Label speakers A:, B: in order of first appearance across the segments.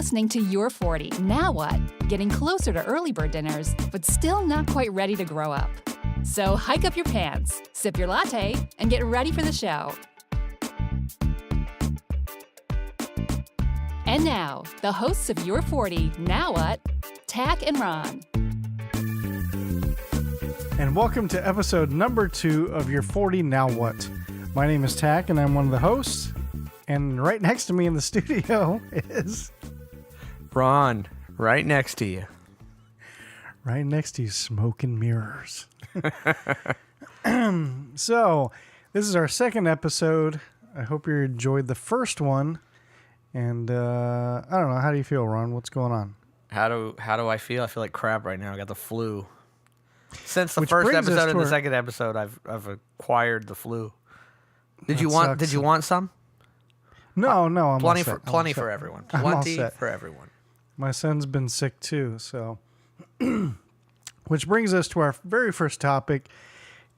A: listening to You're 40. Now what? Getting closer to early bird dinners, but still not quite ready to grow up. So hike up your pants, sip your latte, and get ready for the show. And now, the hosts of You're 40, Now What? Tach and Ron.
B: And welcome to episode number 2 of You're 40, Now What? My name is Tach, and I'm one of the hosts. And right next to me in the studio is...
C: Ron, right next to you.
B: Right next to you, smoke and mirrors. So, this is our second episode. I hope you enjoyed the first one. And I don't know, how do you feel, Ron? What's going on?
C: How do I feel? I feel like crap right now. I got the flu. Since the
B: Which
C: first
B: brings us
C: episode
B: to
C: and the
B: our-
C: second episode, I've acquired the flu. Did
B: That
C: you want
B: sucks.
C: some?
B: No, I'm all
C: Plenty
B: set.
C: for
B: I'm all
C: plenty
B: set.
C: for everyone.
B: I'm all
C: Plenty
B: set.
C: for everyone.
B: My son's been sick too, so. Which brings us to our very first topic,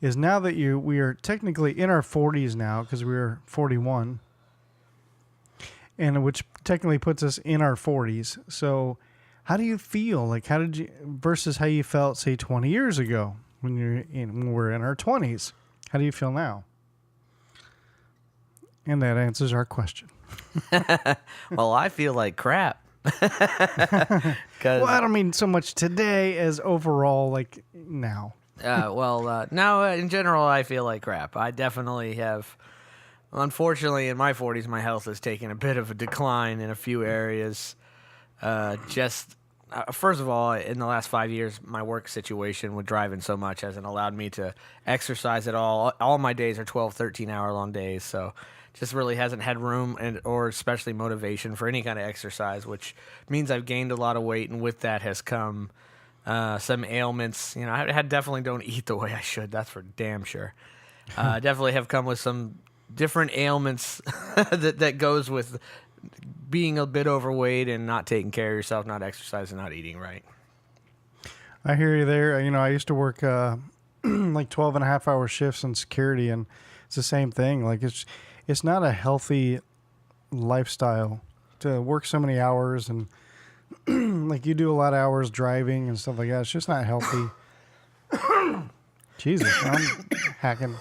B: is now that we are technically in our 40s now, because we were 41, and which technically puts us in our 40s. So how do you feel? Like, how did you, versus how you felt, say, 20 years ago when we're in our 20s? How do you feel now? And that answers our question.
C: Well, I feel like crap.
B: Well, I don't mean so much today as overall, like now.
C: No, in general, I feel like crap. I definitely have. Unfortunately, in my 40s, my health has taken a bit of a decline in a few areas. First of all, in the last 5 years, my work situation with driving so much hasn't allowed me to exercise at all. All my days are 12, 13-hour-long days, so just really hasn't had room or especially motivation for any kind of exercise, which means I've gained a lot of weight, and with that has come some ailments. I definitely don't eat the way I should. That's for damn sure. Definitely have come with some different ailments that goes with being a bit overweight and not taking care of yourself, not exercising, not eating right.
B: I hear you there. I used to work like 12-and-a-half-hour shifts in security, and it's the same thing. Like, it's not a healthy lifestyle to work so many hours, and like you do a lot of hours driving and stuff like that. It's just not healthy. Jesus, I'm hacking.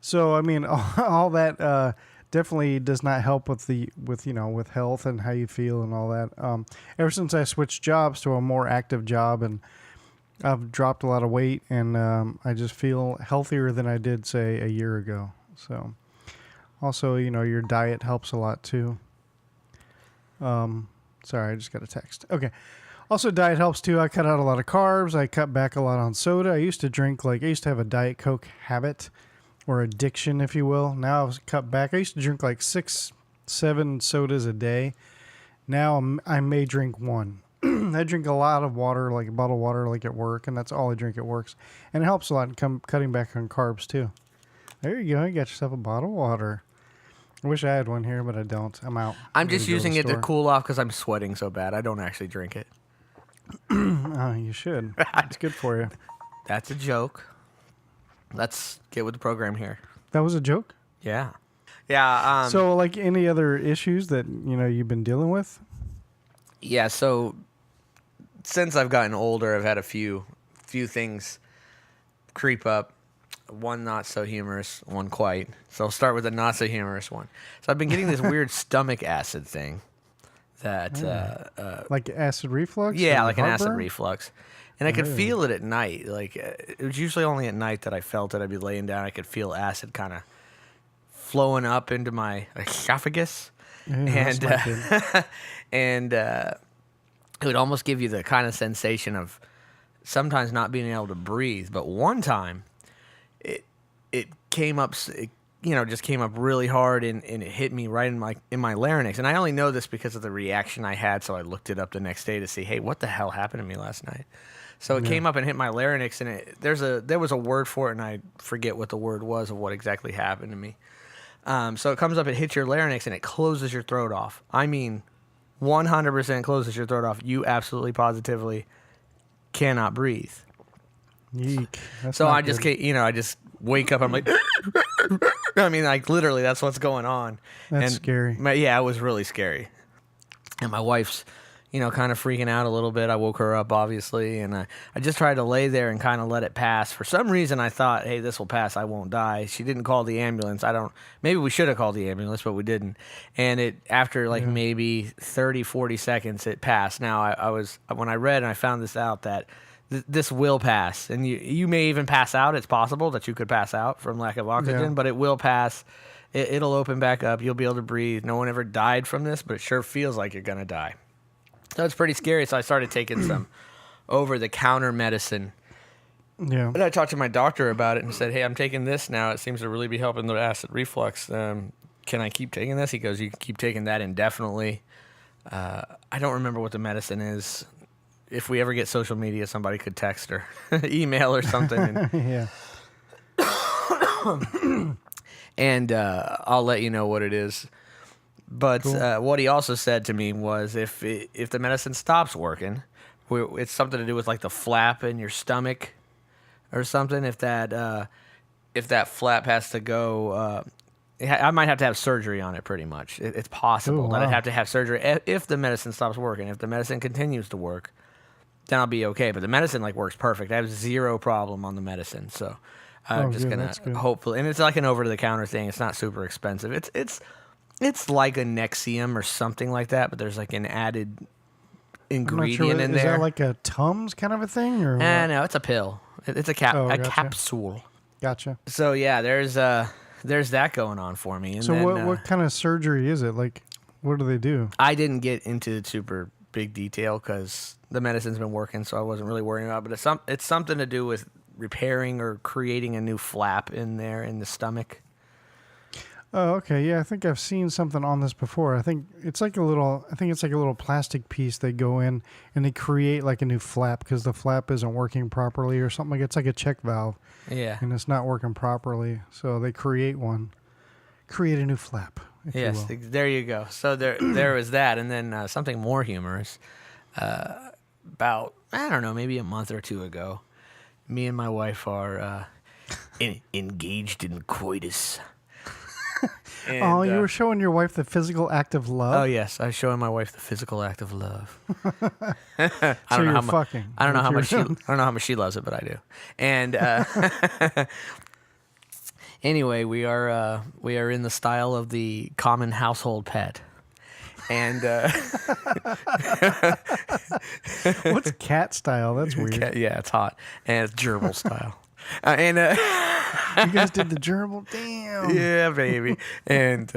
B: So, all that definitely does not help with health and how you feel and all that. Ever since I switched jobs to a more active job, and I've dropped a lot of weight, and I just feel healthier than I did, say, a year ago. So, also, your diet helps a lot too. Sorry, I just got a text. Okay. Also, diet helps too. I cut out a lot of carbs. I cut back a lot on soda. I used to have a Diet Coke habit, or addiction, if you will. Now I've cut back. I used to drink like 6-7 sodas a day. Now I may drink one. I drink a lot of water, like a bottle of water, like at work, and that's all I drink at work. And it helps a lot in cutting back on carbs too. There you go. You got yourself a bottle of water. I wish I had one here, but I don't. I'm out.
C: I'm just
B: gonna go to
C: using
B: the
C: it to
B: store.
C: cool off because I'm sweating so bad. I don't actually drink it.
B: Oh, you should. It's good for you.
C: That's a joke. Let's get with the program here.
B: That was a joke?
C: Yeah. Yeah.
B: So, like, any other issues that, you've been dealing with?
C: Yeah, so since I've gotten older, I've had a few things creep up. One not so humorous, one quite. So I'll start with the not so humorous one. So I've been getting this weird stomach acid thing that
B: Like acid reflux?
C: yeah,
B: or
C: like an acid
B: heartburn?
C: reflux. And I could feel it at night. Like, it was usually only at night that I felt it. I'd be laying down. I could feel acid kind of flowing up into my esophagus.
B: Yeah, that's not good.
C: And it would almost give you the kind of sensation of sometimes not being able to breathe. But one time, it came up, just came up really hard, and it hit me right in my larynx. And I only know this because of the reaction I had, so I looked it up the next day to see, hey, what the hell happened to me last night? So it came up and hit my larynx, and there was a word for it, and I forget what the word was of what exactly happened to me. So it comes up, it hits your larynx, and it closes your throat off. I mean, 100% closes your throat off. You absolutely, positively cannot breathe.
B: Yeek. That's
C: So
B: not
C: I just,
B: good.
C: I just wake up. I'm like, I mean, like literally, that's what's going on.
B: That's scary.
C: Yeah, it was really scary. And my wife's, kind of freaking out a little bit. I woke her up, obviously, and I just tried to lay there and kind of let it pass. For some reason, I thought, hey, this will pass. I won't die. She didn't call the ambulance. Maybe we should have called the ambulance, but we didn't. And after maybe 30, 40 seconds, it passed. Now, when I read and I found this out that this will pass. And you may even pass out. It's possible that you could pass out from lack of oxygen, but it will pass. It'll open back up. You'll be able to breathe. No one ever died from this, but it sure feels like you're going to die. So it's pretty scary. So I started taking some over-the-counter medicine.
B: Yeah.
C: And I talked to my doctor about it and said, hey, I'm taking this now. It seems to really be helping the acid reflux. Can I keep taking this? He goes, you can keep taking that indefinitely. I don't remember what the medicine is. If we ever get social media, somebody could text or email or something.
B: Yeah.
C: And I'll let you know what it is. But cool. What he also said to me was if the medicine stops working, it's something to do with like the flap in your stomach or something. If that flap has to go, I might have to have surgery on it pretty much. It's possible that I'd have to have surgery if the medicine stops working. If the medicine continues to work, then I'll be okay. But the medicine works perfect. I have zero problem on the medicine. So I'm just going to hopefully, and it's like an over-the-counter thing. It's not super expensive. It's like a Nexium or something like that, but there's like an added ingredient in there.
B: Is that like a Tums kind of a thing? Or
C: no, it's a pill. It's a capsule.
B: Gotcha.
C: So yeah, there's that going on for me. And
B: so
C: then,
B: what kind of surgery is it? Like, what do they do?
C: I didn't get into super big detail because the medicine's been working, so I wasn't really worrying about it. But it's something to do with repairing or creating a new flap in there in the stomach.
B: Oh, okay. Yeah, I think I've seen something on this before. I think it's like a little plastic piece they go in and they create like a new flap because the flap isn't working properly or something. It's like a check valve.
C: Yeah.
B: And it's not working properly. So they create a new flap.
C: Yes, there you go. So there was that. And then something more humorous. About, I don't know, maybe a month or two ago, me and my wife are engaged in coitus. And,
B: you were showing your wife the physical act of love?
C: Oh, yes. I was showing my wife the physical act of love. I
B: don't know
C: how much she loves it, but I do. And anyway, we are in the style of the common household pet. And
B: what's cat style? That's weird.
C: Yeah, it's hot. And it's gerbil style.
B: You guys did the gerbil? Damn.
C: Yeah, baby. And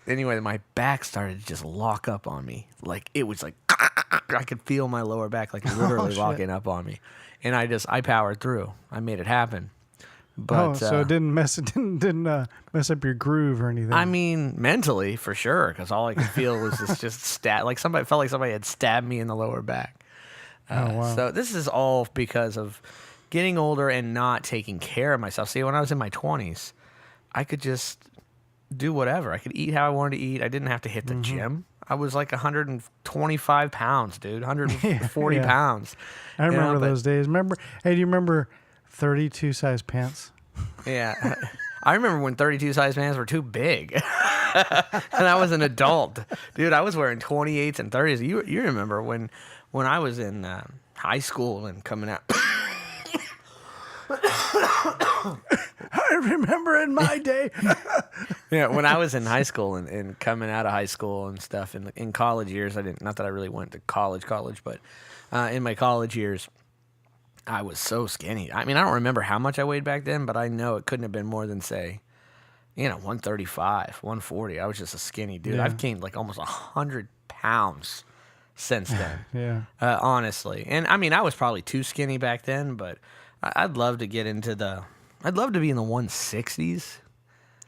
C: anyway, my back started to just lock up on me. Like, it was like, I could feel my lower back like literally locking up on me. And I powered through. I made it happen. But,
B: so it didn't mess up your groove or anything.
C: I mean, mentally, for sure, because all I could feel was just felt like somebody had stabbed me in the lower back.
B: Wow.
C: So this is all because of getting older and not taking care of myself. See, when I was in my 20s, I could just do whatever. I could eat how I wanted to eat. I didn't have to hit the gym. I was like 125 pounds, dude, 140 pounds.
B: I remember those days. Do you remember 32 size pants?
C: Yeah. I remember when 32 size pants were too big. And I was an adult. Dude, I was wearing 28s and 30s. You remember when I was in high school and coming out.
B: I remember in my day.
C: Yeah, when I was in high school and coming out of high school and stuff in college years, not that I really went to college, but in my college years, I was so skinny. I mean, I don't remember how much I weighed back then, but I know it couldn't have been more than, say, 135, 140. I was just a skinny dude.
B: Yeah.
C: I've gained like almost 100 pounds since then.
B: Yeah.
C: Honestly. And I mean, I was probably too skinny back then, but I'd love to get into I'd love to be in the 160s.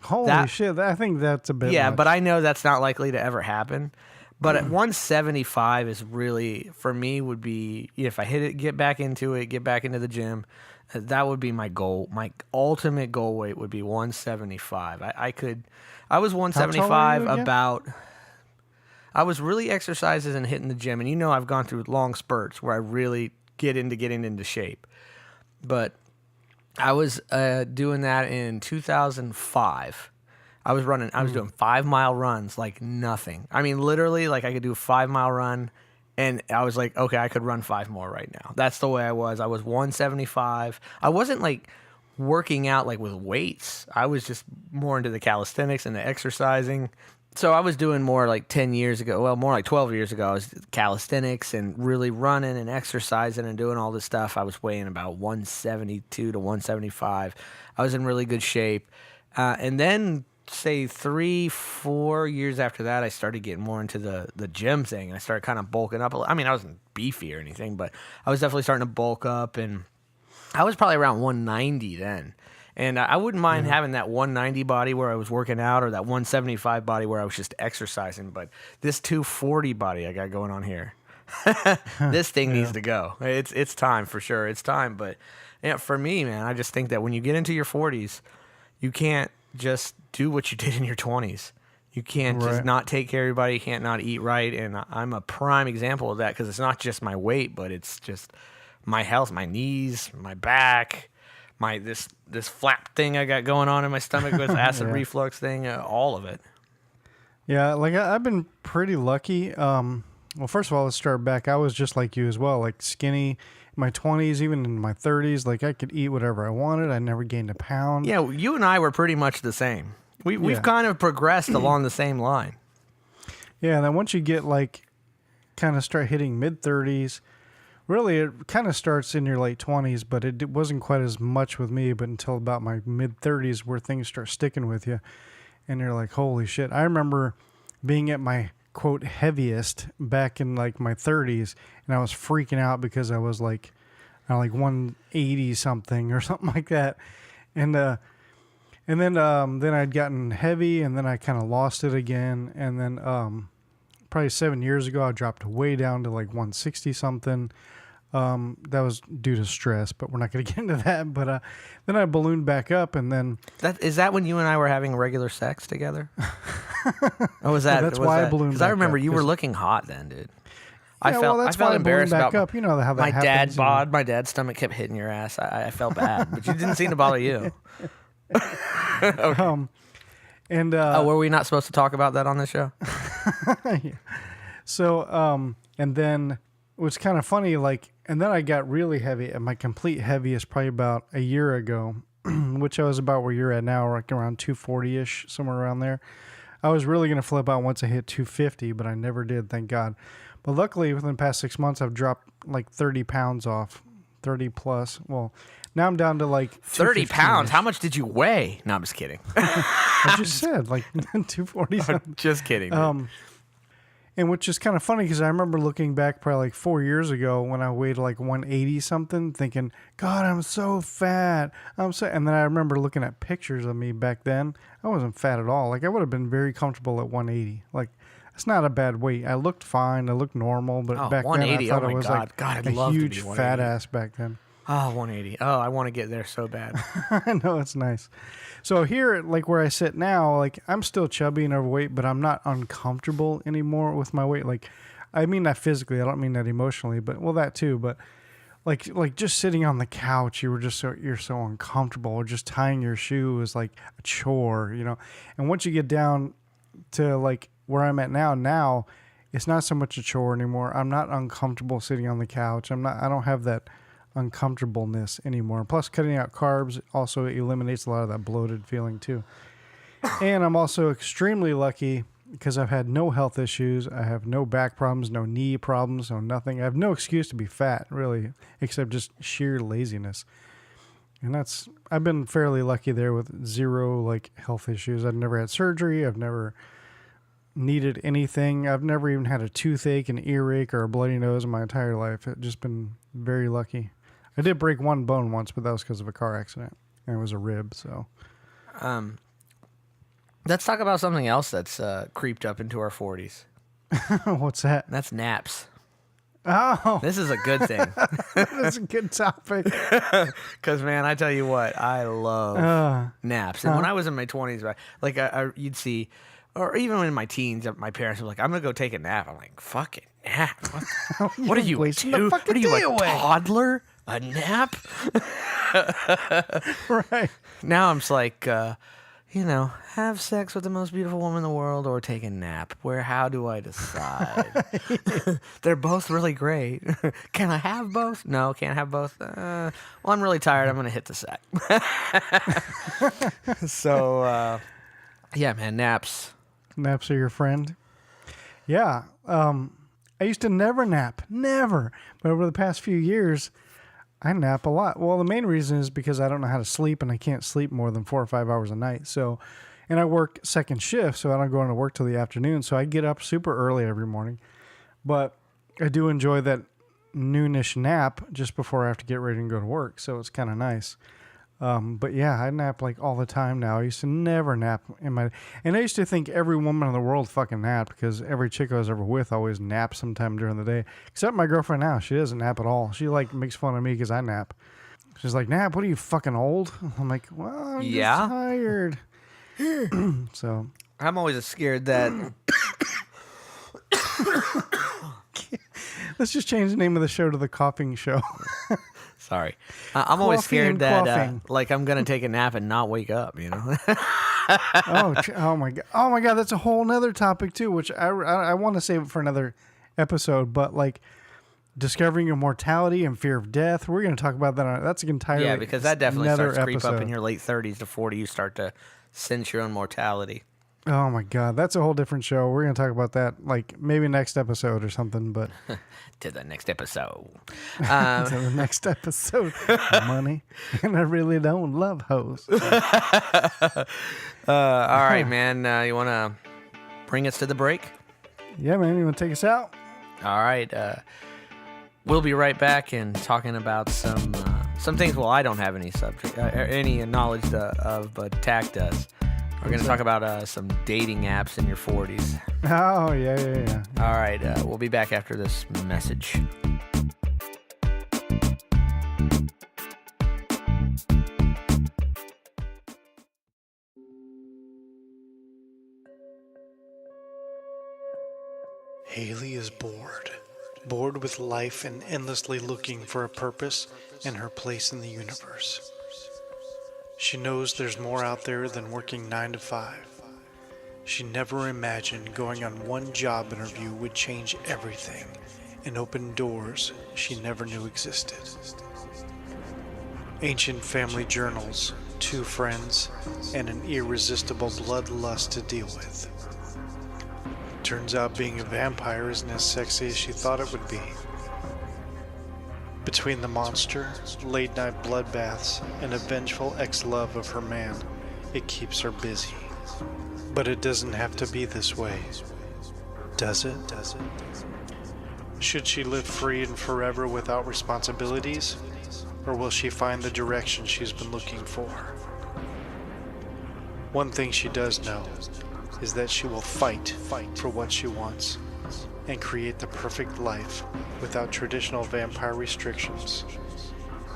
B: Holy shit. I think that's a bit much.
C: But I know that's not likely to ever happen. But at 175 is really, for me, would be, if I hit it, get back into the gym, that would be my goal. My ultimate goal weight would be 175. I was 175 about, I was really exercises and hitting the gym. And I've gone through long spurts where I really getting into shape. But I was doing that in 2005. I was doing 5-mile runs like nothing. I mean, literally, like I could do a 5-mile run, and I was like, okay, I could run 5 more right now. That's the way I was. I was 175. I wasn't like working out like with weights. I was just more into the calisthenics and the exercising. So I was doing more like 10 years ago, well, more like 12 years ago, I was calisthenics and really running and exercising and doing all this stuff. I was weighing about 172 to 175. I was in really good shape. And then, say 3-4 years after that, I started getting more into the gym thing. I started kind of bulking up. I mean, I wasn't beefy or anything, but I was definitely starting to bulk up, and I was probably around 190 then. And I wouldn't mind having that 190 body where I was working out, or that 175 body where I was just exercising. But this 240 body I got going on here, this thing needs to go. It's time for sure. It's time. But yeah, for me, man, I just think that when you get into your 40s, you can't just do what you did in your 20s. You can't just not take care of your body. You can't not eat right. And I'm a prime example of that, because it's not just my weight, but it's just my health, my knees, my back, this flap thing I got going on in my stomach with acid reflux thing, all of it. Yeah,
B: like I've been pretty lucky. Well, first of all, let's start back. I was just like you as well, like skinny in my 20s, even in my 30s. Like I could eat whatever I wanted. I never gained a pound.
C: Yeah, you and I were pretty much the same. We've kind of progressed along the same line.
B: Yeah, and then once you get like kind of start hitting mid-30s, really, it kind of starts in your late 20s, but it wasn't quite as much with me, but until about my mid-30s where things start sticking with you, and you're like, holy shit. I remember being at my, quote, heaviest back in like my 30s, and I was freaking out because I was like 180-something or something like that. And then I'd gotten heavy, and then I kind of lost it again, and then probably 7 years ago, I dropped way down to like 160-something. That was due to stress, but we're not going to get into that. But then I ballooned back up, and then...
C: Is that when you and I were having regular sex together? Or was that...
B: that's why I ballooned back up.
C: Because I remember you were looking hot then, dude. I felt
B: embarrassed
C: about
B: up. You know how that
C: my
B: happens.
C: My dad's stomach kept hitting your ass. I felt bad, but you didn't seem to bother you. Okay. Were we not supposed to talk about that on this show?
B: Yeah. So, and then it was kind of funny, like, and then I got really heavy, and my complete heaviest probably about a year ago, which I was about where you're at now, like around 240-ish, somewhere around there. I was really going to flip out once I hit 250, but I never did, thank God. But luckily, within the past 6 months, I've dropped like 30 pounds off, 30 plus. Well, now I'm down to like
C: 30 pounds. How much did you weigh? No, I'm just kidding.
B: I just said like 240 something.
C: Just kidding.
B: And which is kind of funny because I remember looking back probably like 4 years ago when I weighed like 180 something, thinking, God, I'm so fat. And then I remember looking at pictures of me back then. I wasn't fat at all. Like I would have been very comfortable at 180. Like it's not a bad weight. I looked fine. I looked normal, but back then I thought I was like a huge fat ass back then.
C: Oh, 180. Oh, I want to get there so bad.
B: I know, it's nice. So here, like where I sit now, like I'm still chubby and overweight, but I'm not uncomfortable anymore with my weight. Like, I mean that physically. I don't mean that emotionally, but well, that too. But like just sitting on the couch, you're so uncomfortable. Or just tying your shoe is like a chore, you know. And once you get down to like where I'm at now it's not so much a chore anymore. I'm not uncomfortable sitting on the couch. I don't have that uncomfortableness anymore. Plus, cutting out carbs also eliminates a lot of that bloated feeling too. And I'm also extremely lucky because I've had no health issues. I have no back problems, no knee problems, no nothing. I have no excuse to be fat, really, except just sheer laziness. And I've been fairly lucky there with zero like health issues. I've never had surgery. I've never needed anything. I've never even had a toothache, an earache, or a bloody nose in my entire life. I've just been very lucky. I did break one bone once, but that was because of a car accident. And it was a rib, so.
C: Let's talk about something else that's creeped up into our 40s.
B: What's that?
C: That's naps.
B: Oh.
C: This is a good thing.
B: That's a good topic.
C: Because, man, I tell you what, I love naps. And when I was in my 20s, like you'd see, or even in my teens, my parents were like, I'm going to go take a nap. I'm like, fucking nap? What are you, two? What are you, a toddler? A nap?
B: Right.
C: Now I'm just like, have sex with the most beautiful woman in the world or take a nap? How do I decide? They're both really great. Can I have both? No, can't have both. Well, I'm really tired. I'm going to hit the sack. So, yeah, man, naps.
B: Naps are your friend. Yeah. I used to never nap. Never. But over the past few years, I nap a lot. Well, the main reason is because I don't know how to sleep, and I can't sleep more than 4 or 5 hours a night. So, and I work second shift, so I don't go into work till the afternoon. So I get up super early every morning. But I do enjoy that noonish nap just before I have to get ready and go to work. So it's kind of nice. But yeah, I nap like all the time now. I used to never nap and I used to think every woman in the world fucking napped because every chick I was ever with always naps sometime during the day. Except my girlfriend now. She doesn't nap at all. She like makes fun of me because I nap. She's like, "Nap? What are you, fucking old?" I'm like, "Well, I'm just tired." So
C: I'm always scared that...
B: let's just change the name of the show to the coughing show.
C: Sorry. I'm always scared that I'm going to take a nap and not wake up,
B: Oh my God. Oh my God. That's a whole nother topic too, which I want to save it for another episode, but like discovering your mortality and fear of death. We're going to talk about that. That's entirely
C: Yeah, because that definitely starts to creep up
B: episode.
C: in your late 30s to 40. You start to sense your own mortality.
B: Oh my God. That's a whole different show. We're going to talk about that like maybe next episode or something, but
C: to the next episode.
B: to the next episode. Money. And I really don't love hoes.
C: All right, man. You want to bring us to the break?
B: Yeah, man. You want to take us out?
C: All right. We'll be right back and talking about some things. Well, I don't have any subject, any knowledge of, but Tach does. We're going to talk about some dating apps in your 40s.
B: Oh, yeah.
C: All right. We'll be back after this message.
B: Haley is bored. Bored with life and endlessly looking for a purpose and her place in the universe. She knows there's more out there than working 9 to 5. She never imagined going on one job interview would change everything and open doors she never knew existed. Ancient family journals, 2 friends, and an irresistible bloodlust to deal with. Turns out being a vampire isn't as sexy as she thought it would be. Between the monster, late-night bloodbaths, and a vengeful ex-love of her man, it keeps her busy. But it doesn't have to be this way. Does it? Should she live free and forever without responsibilities? Or will she find the direction she's been looking for? One thing she does know is that she will fight for what she wants and create the perfect life without traditional vampire restrictions.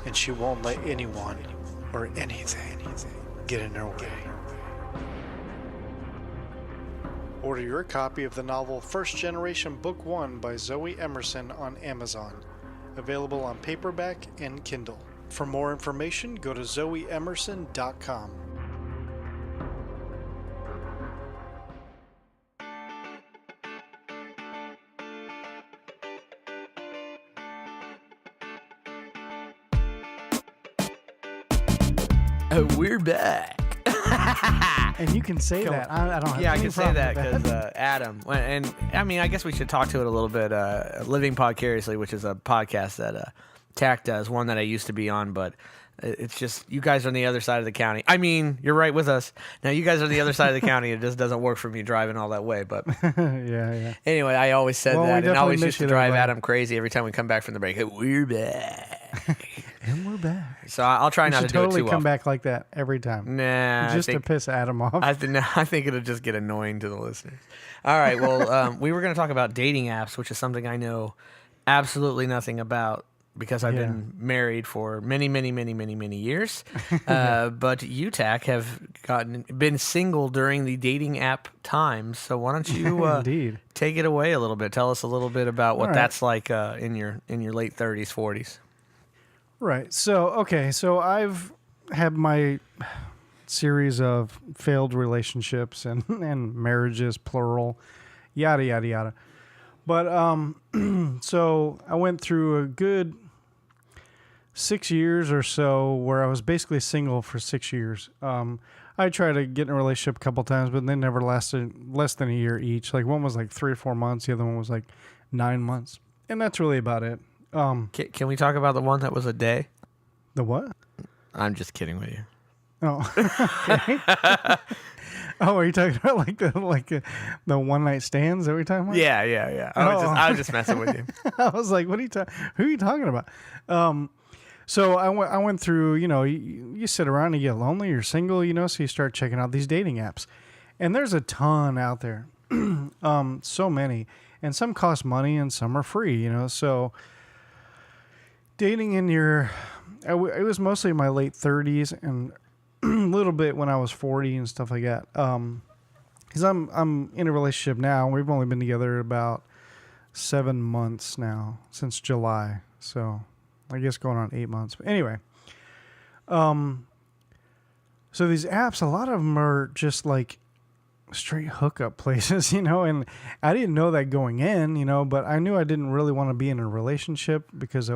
B: And she won't let anyone or anything get in her way. Order your copy of the novel First Generation Book 1 by Zoe Emerson on Amazon. Available on paperback and Kindle. For more information, go to zoeemerson.com.
C: We're back.
B: And you can say that. I don't have
C: Yeah, I
B: any
C: can say
B: problem
C: that
B: with
C: because Adam, and I mean, I guess we should talk to it a little bit. Living Podcariously, which is a podcast that Tach does, one that I used to be on, but it's just, you guys are on the other side of the county. I mean, you're right with us. Now, you guys are on the other side of the county. It just doesn't work for me driving all that way. But
B: yeah.
C: anyway, I always said
B: Well, we
C: that, and I
B: definitely
C: always
B: miss
C: used to
B: you
C: drive
B: there, buddy.
C: Adam crazy every time we come back from the break. Hey, we're back.
B: And we're back.
C: So I'll try
B: You
C: not to
B: should
C: do it
B: totally
C: too
B: come
C: often.
B: back like that every time.
C: Nah,
B: Just to piss Adam off.
C: I think it'll just get annoying to the listeners. All right, well, we were going to talk about dating apps, which is something I know absolutely nothing about because I've been married for many, many, many, many, many years. But you, Tach, have been single during the dating app times. So why don't you
B: Indeed.
C: take it away a little bit? Tell us a little bit about what
B: All right.
C: that's like in your late 30s, 40s.
B: Right. So I've had my series of failed relationships and marriages, plural, yada, yada, yada. But so I went through a good 6 years or so where I was basically single for 6 years. I tried to get in a relationship a couple times, but they never lasted less than a year each. Like one was like 3 or 4 months. The other one was like 9 months. And that's really about it.
C: Can we talk about the one that was a day?
B: The what?
C: I'm just kidding with you.
B: Oh, okay. Oh, are you talking about the one night stands that we're talking about?
C: Yeah. I was just messing with you.
B: I was like, who are you talking about? So I went through, you sit around and you get lonely, you're single, so you start checking out these dating apps. And there's a ton out there. So many. And some cost money and some are free, So dating it was mostly in my late 30s and a little bit when I was 40 and stuff like that. Because I'm in a relationship now. We've only been together about 7 months now, since July. So I guess going on 8 months. But anyway, so these apps, a lot of them are just like straight hookup places, and I didn't know that going in, but I knew I didn't really want to be in a relationship because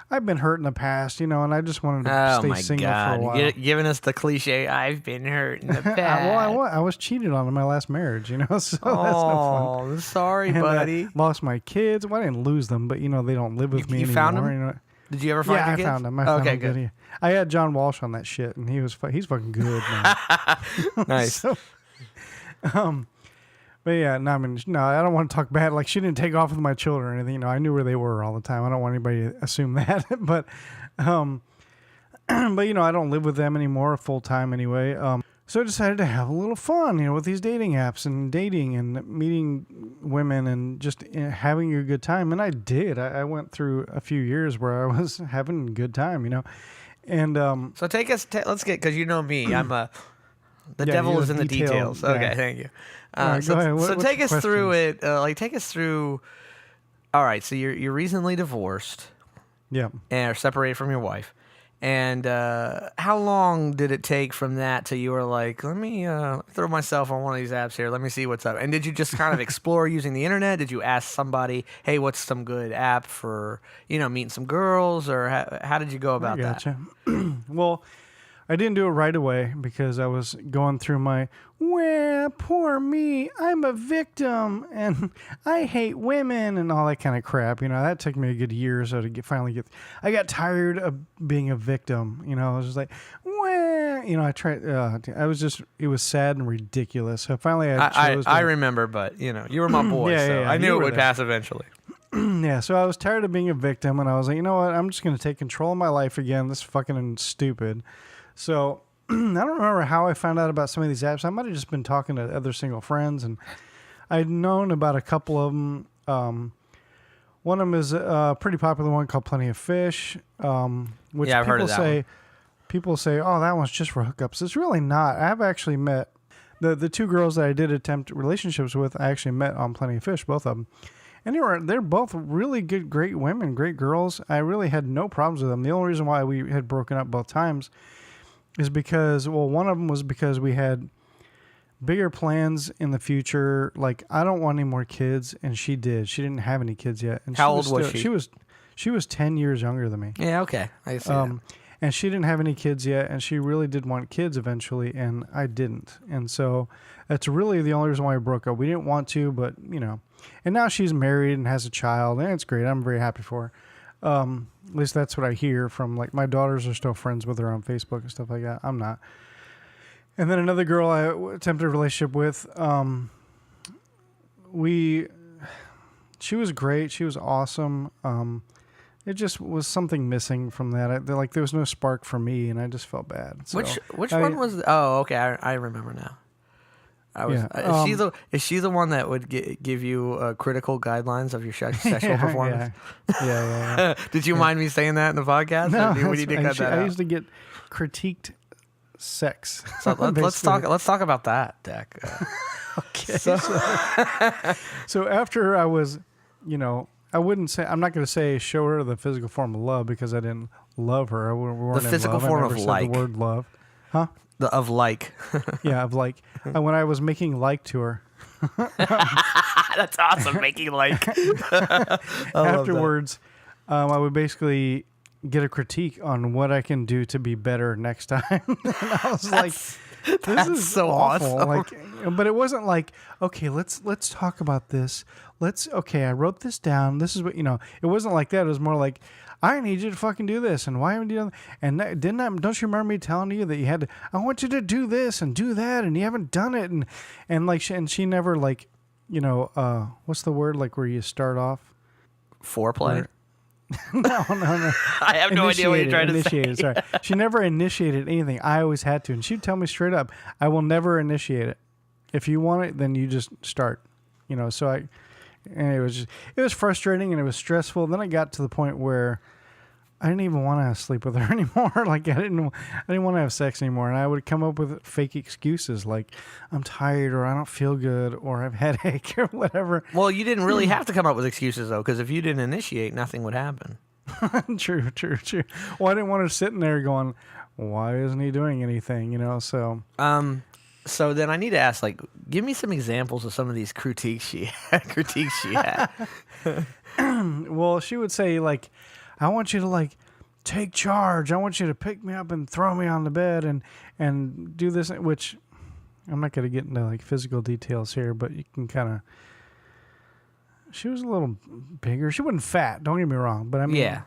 B: I've been hurt in the past, and I just wanted to stay single for a while.
C: You're giving us the cliche, I've been hurt in the past.
B: I was cheated on in my last marriage, so that's no fun.
C: Oh, sorry,
B: and
C: buddy.
B: I lost my kids. Well, I didn't lose them, but, they don't live with me
C: you
B: anymore.
C: Found them? Did you ever find your kids?
B: Yeah, I found them. Okay, good. I had John Walsh on that shit, and he's fucking good, man.
C: Nice.
B: So, but yeah, no, I don't want to talk bad. Like, she didn't take off with my children or anything. I knew where they were all the time. I don't want anybody to assume that. But I don't live with them anymore full time anyway. So I decided to have a little fun, with these dating apps and dating and meeting women and just having a good time. And I did. I went through a few years where I was having a good time, And
C: so let's get, because you know me, I'm the devil is in the details.
B: Yeah.
C: Okay, thank you.
B: Go ahead.
C: So take us through it. Take us through. All right, so you're recently divorced.
B: Yeah.
C: And are separated from your wife. And how long did it take from that till you were like, let me throw myself on one of these apps here. Let me see what's up. And did you just kind of explore using the internet? Did you ask somebody, hey, what's some good app for, meeting some girls? Or how did you go about that?
B: Well, I didn't do it right away because I was going through my, well, poor me, I'm a victim, and I hate women, and all that kind of crap. That took me a good year or so to finally get. I got tired of being a victim. I was just like, well, I tried. It was sad and ridiculous. So finally,
C: I remember, but you were my boy, so I knew it would pass eventually.
B: Yeah, so I was tired of being a victim, and I was like, you know what? I'm just going to take control of my life again. This is fucking stupid. So I don't remember how I found out about some of these apps. I might have just been talking to other single friends, and I'd known about a couple of them. One of them is a pretty popular one called Plenty of Fish, which
C: I've heard of that one.
B: People say, oh, that one's just for hookups. It's really not. I've actually met the two girls that I did attempt relationships with. I actually met on Plenty of Fish, both of them. And they're both really good, great women, great girls. I really had no problems with them. The only reason why we had broken up both times is because, one of them was because we had bigger plans in the future. Like, I don't want any more kids, and she did. She didn't have any kids yet. And
C: how old was she?
B: She was 10 years younger than me.
C: Yeah, okay. I see that.
B: And she didn't have any kids yet, and she really did want kids eventually, and I didn't. And so that's really the only reason why we broke up. We didn't want to, but, And now she's married and has a child, and it's great. I'm very happy for her. At least that's what I hear from, like, my daughters are still friends with her on Facebook and stuff like that. I'm not. And then another girl I attempted a relationship with, she was great. She was awesome. It just was something missing from that. There was no spark for me, and I just felt bad. So,
C: which one was? Oh, okay. I remember now. Is she the one that would give you critical guidelines of your sexual performance?
B: Yeah.
C: Did you mind me saying that in the podcast?
B: No,
C: we need to cut that out.
B: I used to get critiqued sex.
C: So let's talk about that, Tach.
B: Okay. So after I was, I wouldn't say, I'm not going to say show her the physical form of love because I didn't love her. We weren't
C: the physical
B: in love.
C: form
B: I never
C: of
B: said
C: like.
B: the word love. Huh?
C: Of like.
B: Yeah, of like when I was making like to her.
C: That's awesome. Making like.
B: Afterwards, I would basically get a critique on what I can do to be better next time. And I was like, "This is
C: so
B: awful."
C: awesome.
B: Like, but it wasn't like, "Okay, let's talk about this. Okay, I wrote this down. This is what you know." It wasn't like that. It was more like, "I need you to fucking do this, and why haven't you done?" And don't you remember me telling you that you had to? I want you to do this and do that, and you haven't done it, and like, she never like, what's the word like where you start off?
C: Foreplay?
B: No.
C: I have no idea what you're trying to say.
B: Sorry. She never initiated anything. I always had to. And she'd tell me straight up, I will never initiate it. If you want it, then you just start. And it was frustrating and it was stressful. Then I got to the point where I didn't even want to sleep with her anymore. Like I didn't want to have sex anymore. And I would come up with fake excuses like I'm tired or I don't feel good or I have a headache or whatever.
C: Well, you didn't really have to come up with excuses though, because if you didn't initiate, nothing would happen.
B: True. Well, I didn't want her sitting there going, why isn't he doing anything? So.
C: So then I need to ask, like, give me some examples of some of these critiques she had.
B: Well, she would say like, I want you to like take charge. I want you to pick me up and throw me on the bed and do this, which I'm not going to get into like physical details here, but you can kind of, she was a little bigger. She wasn't fat. Don't get me wrong. But I mean,
C: yeah.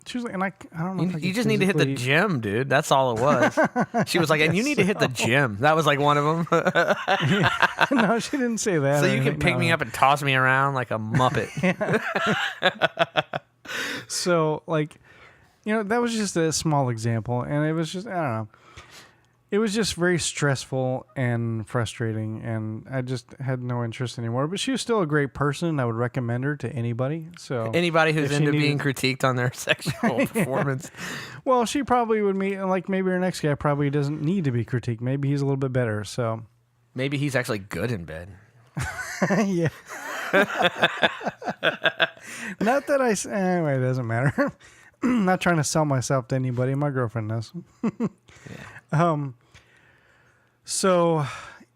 B: She was like, and I don't know.
C: You just need to hit the gym, dude. That's all it was. She was like, and you need to hit the gym. That was like one of them.
B: No, she didn't say that.
C: So you can pick me up and toss me around like a Muppet.
B: So, like, that was just a small example. And it was just, I don't know. It was just very stressful and frustrating. And I just had no interest anymore. But she was still a great person. I would recommend her to anybody. So
C: anybody who's into being critiqued on their sexual performance.
B: Well, she probably would meet, like, maybe her next guy probably doesn't need to be critiqued. Maybe he's a little bit better. So
C: maybe he's actually good in bed.
B: Yeah. Not that anyway, it doesn't matter. I'm not trying to sell myself to anybody. My girlfriend knows.
C: Yeah.
B: So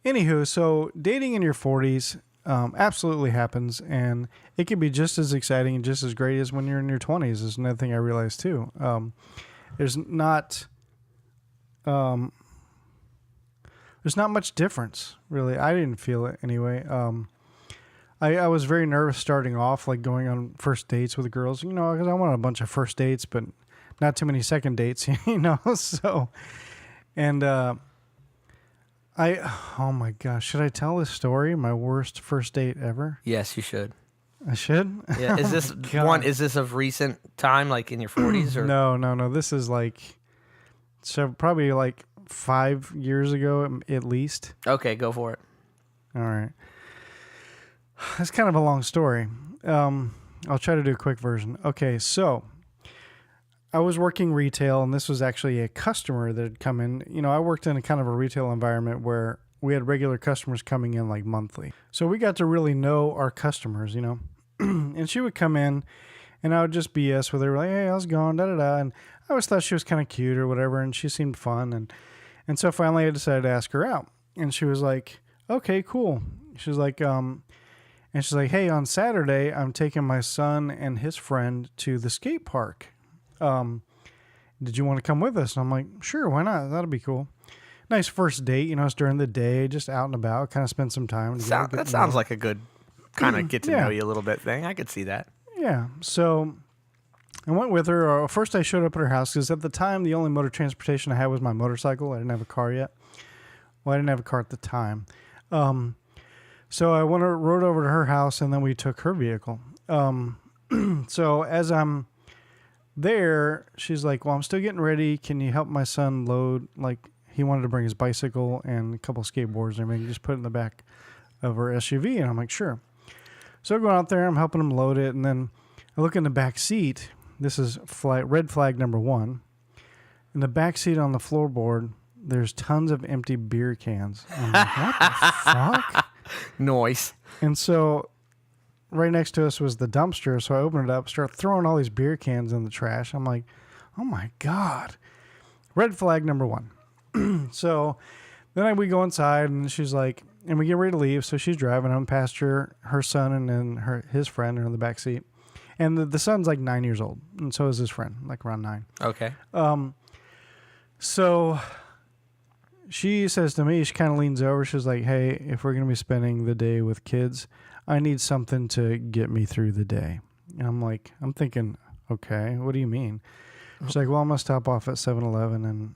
B: dating in your 40s absolutely happens, and it can be just as exciting and just as great as when you're in your 20s. Is another thing I realized too. There's not much difference, really. I didn't feel it anyway. I was very nervous starting off, like going on first dates with girls, because I wanted a bunch of first dates, but not too many second dates, So, and oh my gosh, should I tell this story? My worst first date ever?
C: Yes, you should.
B: I should?
C: Yeah. Is this one? Is this of recent time, like in your 40s? Or
B: No. This is probably like 5 years ago at least.
C: Okay, go for it.
B: All right. That's kind of a long story. I'll try to do a quick version. Okay, so I was working retail, and this was actually a customer that had come in. I worked in a kind of a retail environment where we had regular customers coming in like monthly. So we got to really know our customers, And she would come in, and I would just BS with her, like, hey, how's it going, da-da-da. And I always thought she was kind of cute or whatever, and she seemed fun. And so finally I decided to ask her out. And she was like, okay, cool. She was like, hey, on Saturday, I'm taking my son and his friend to the skate park. Did you want to come with us? And I'm like, sure, why not? That'll be cool. Nice first date, it's during the day, just out and about, kind of spend some time.
C: That sounds like a good kind of get to know you a little bit thing. I could see that.
B: Yeah. So I went with her. First, I showed up at her house because at the time, the only mode of transportation I had was my motorcycle. I didn't have a car yet. Well, I didn't have a car at the time. So I rode over to her house, and then we took her vehicle. So as I'm there, she's like, well, I'm still getting ready. Can you help my son load? Like, he wanted to bring his bicycle and a couple skateboards and everything, just put it in the back of her SUV. And I'm like, sure. So I go out there, I'm helping him load it. And then I look in the back seat. This is red flag number 1. In the back seat on the floorboard, there's tons of empty beer cans. I'm like, what the fuck?
C: Noise.
B: And so right next to us was the dumpster. So I opened it up, start throwing all these beer cans in the trash. I'm like, oh my God. Red flag number 1. So then we go inside, and she's like, and we get ready to leave. So she's driving. I'm past her son, and then his friend are in the back seat. And the son's like 9 years old, and so is his friend, like around 9.
C: Okay.
B: So she says to me, she kind of leans over. She's like, hey, if we're going to be spending the day with kids, I need something to get me through the day. And I'm thinking, okay, what do you mean? She's like, well, I'm going to stop off at 7-Eleven and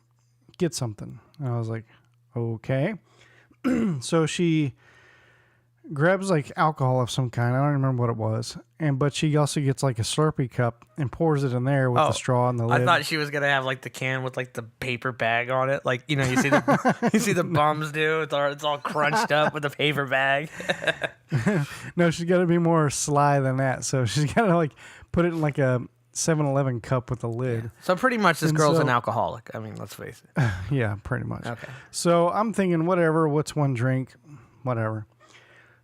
B: get something. And I was like, okay. So she grabs like alcohol of some kind. I don't remember what it was. But she also gets like a Slurpee cup and pours it in there with the straw and the lid.
C: I thought she was gonna have like the can with like the paper bag on it. Like, you see the bums do. It's all crunched up with a paper bag.
B: No, she's got to be more sly than that. So she's got to like put it in like a 7-Eleven cup with a lid.
C: Yeah. So pretty much this girl's an alcoholic. I mean, let's face it.
B: Yeah, pretty much.
C: Okay.
B: So I'm thinking, whatever, what's one drink? Whatever.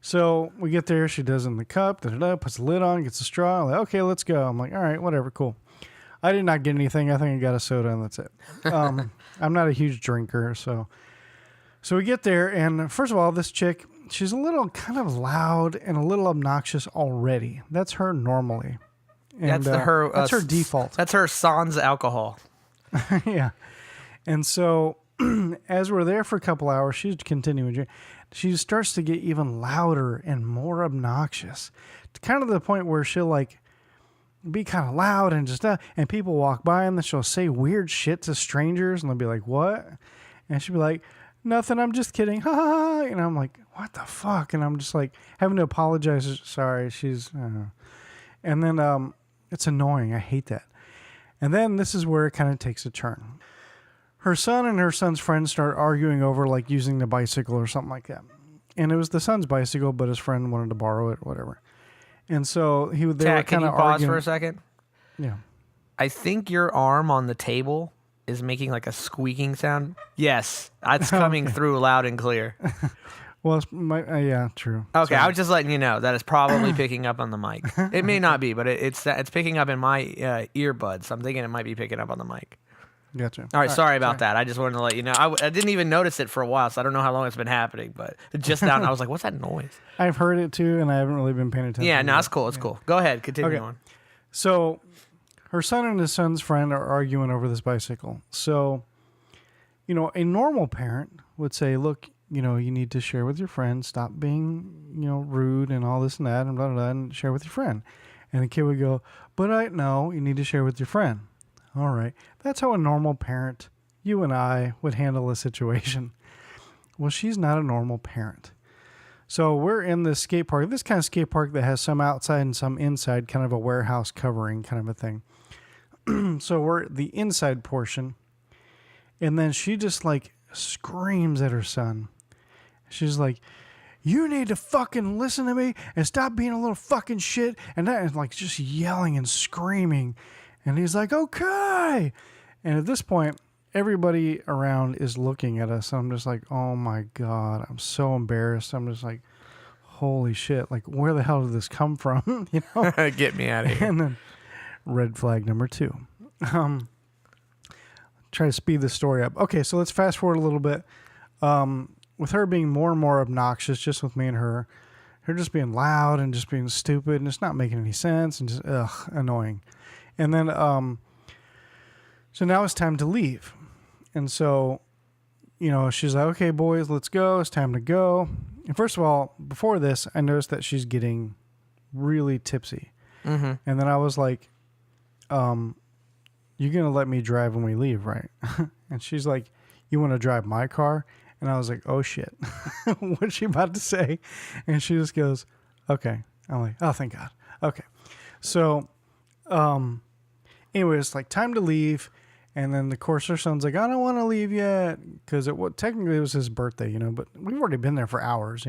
B: So we get there, she does it in the cup, puts the lid on, gets a straw. I'm like, okay, let's go. I'm like, all right, whatever, cool. I did not get anything. I think I got a soda and that's it. I'm not a huge drinker, so we get there, and first of all, this chick, she's a little kind of loud and a little obnoxious already. That's her normally. And, that's her default.
C: That's her sans alcohol.
B: Yeah. And so as we're there for a couple hours, she's continuing drinking. She starts to get even louder and more obnoxious, kind of to the point where she'll like be kind of loud and just and people walk by and then she'll say weird shit to strangers and they'll be like, what? And she'll be like, nothing, I'm just kidding. Ha ha ha. And I'm like, what the fuck? And I'm just like having to apologize. Sorry, she's and then it's annoying. I hate that. And then this is where it kind of takes a turn. Her son and her son's friends start arguing over like using the bicycle or something like that. And it was the son's bicycle, but his friend wanted to borrow it, whatever. And so they were kind of
C: arguing. Can you pause for a second?
B: Yeah.
C: I think your arm on the table is making like a squeaking sound. Yes, that's coming through loud and clear.
B: Well, it's yeah, true.
C: Okay, I was just letting you know that it's probably picking up on the mic. It may not be, but it's picking up in my earbuds. I'm thinking it might be picking up on the mic.
B: Gotcha.
C: All right, sorry about that. I just wanted to let you know. I didn't even notice it for a while, so I don't know how long it's been happening. But just now, I was like, what's that noise?
B: I've heard it too, and I haven't really been paying attention.
C: Yeah, no, it's cool. It's cool. Go ahead. Continue on.
B: So her son and his son's friend are arguing over this bicycle. So, a normal parent would say, look, you need to share with your friend, stop being, rude and all this and that, and blah, blah, blah, and share with your friend. And the kid would go, but no, you need to share with your friend. All right. That's how a normal parent, you and I, would handle a situation. Well, she's not a normal parent. So we're in this skate park, this kind of skate park that has some outside and some inside, kind of a warehouse covering kind of a thing. So we're at the inside portion. And then she just like screams at her son. She's like, you need to fucking listen to me and stop being a little fucking shit. And that is like just yelling and screaming. And he's like, okay. And at this point, everybody around is looking at us. I'm just like, oh my God, I'm so embarrassed. I'm just like, holy shit. Like, where the hell did this come from?
C: Get me out of here.
B: And then red flag number 2. Try to speed the story up. Okay, so let's fast forward a little bit. With her being more and more obnoxious, just with me and her just being loud and just being stupid and it's not making any sense and just, annoying. And then, so now it's time to leave. And so, she's like, okay, boys, let's go. It's time to go. And first of all, before this, I noticed that she's getting really tipsy. Mm-hmm. And then I was like, you're going to let me drive when we leave, right? And she's like, you want to drive my car? And I was like, oh shit, what's she about to say? And she just goes, okay. I'm like, oh, thank God. Okay. So, anyway, it's like time to leave. And then, of course, her son's like, I don't want to leave yet. Because technically it was his birthday, but we've already been there for hours,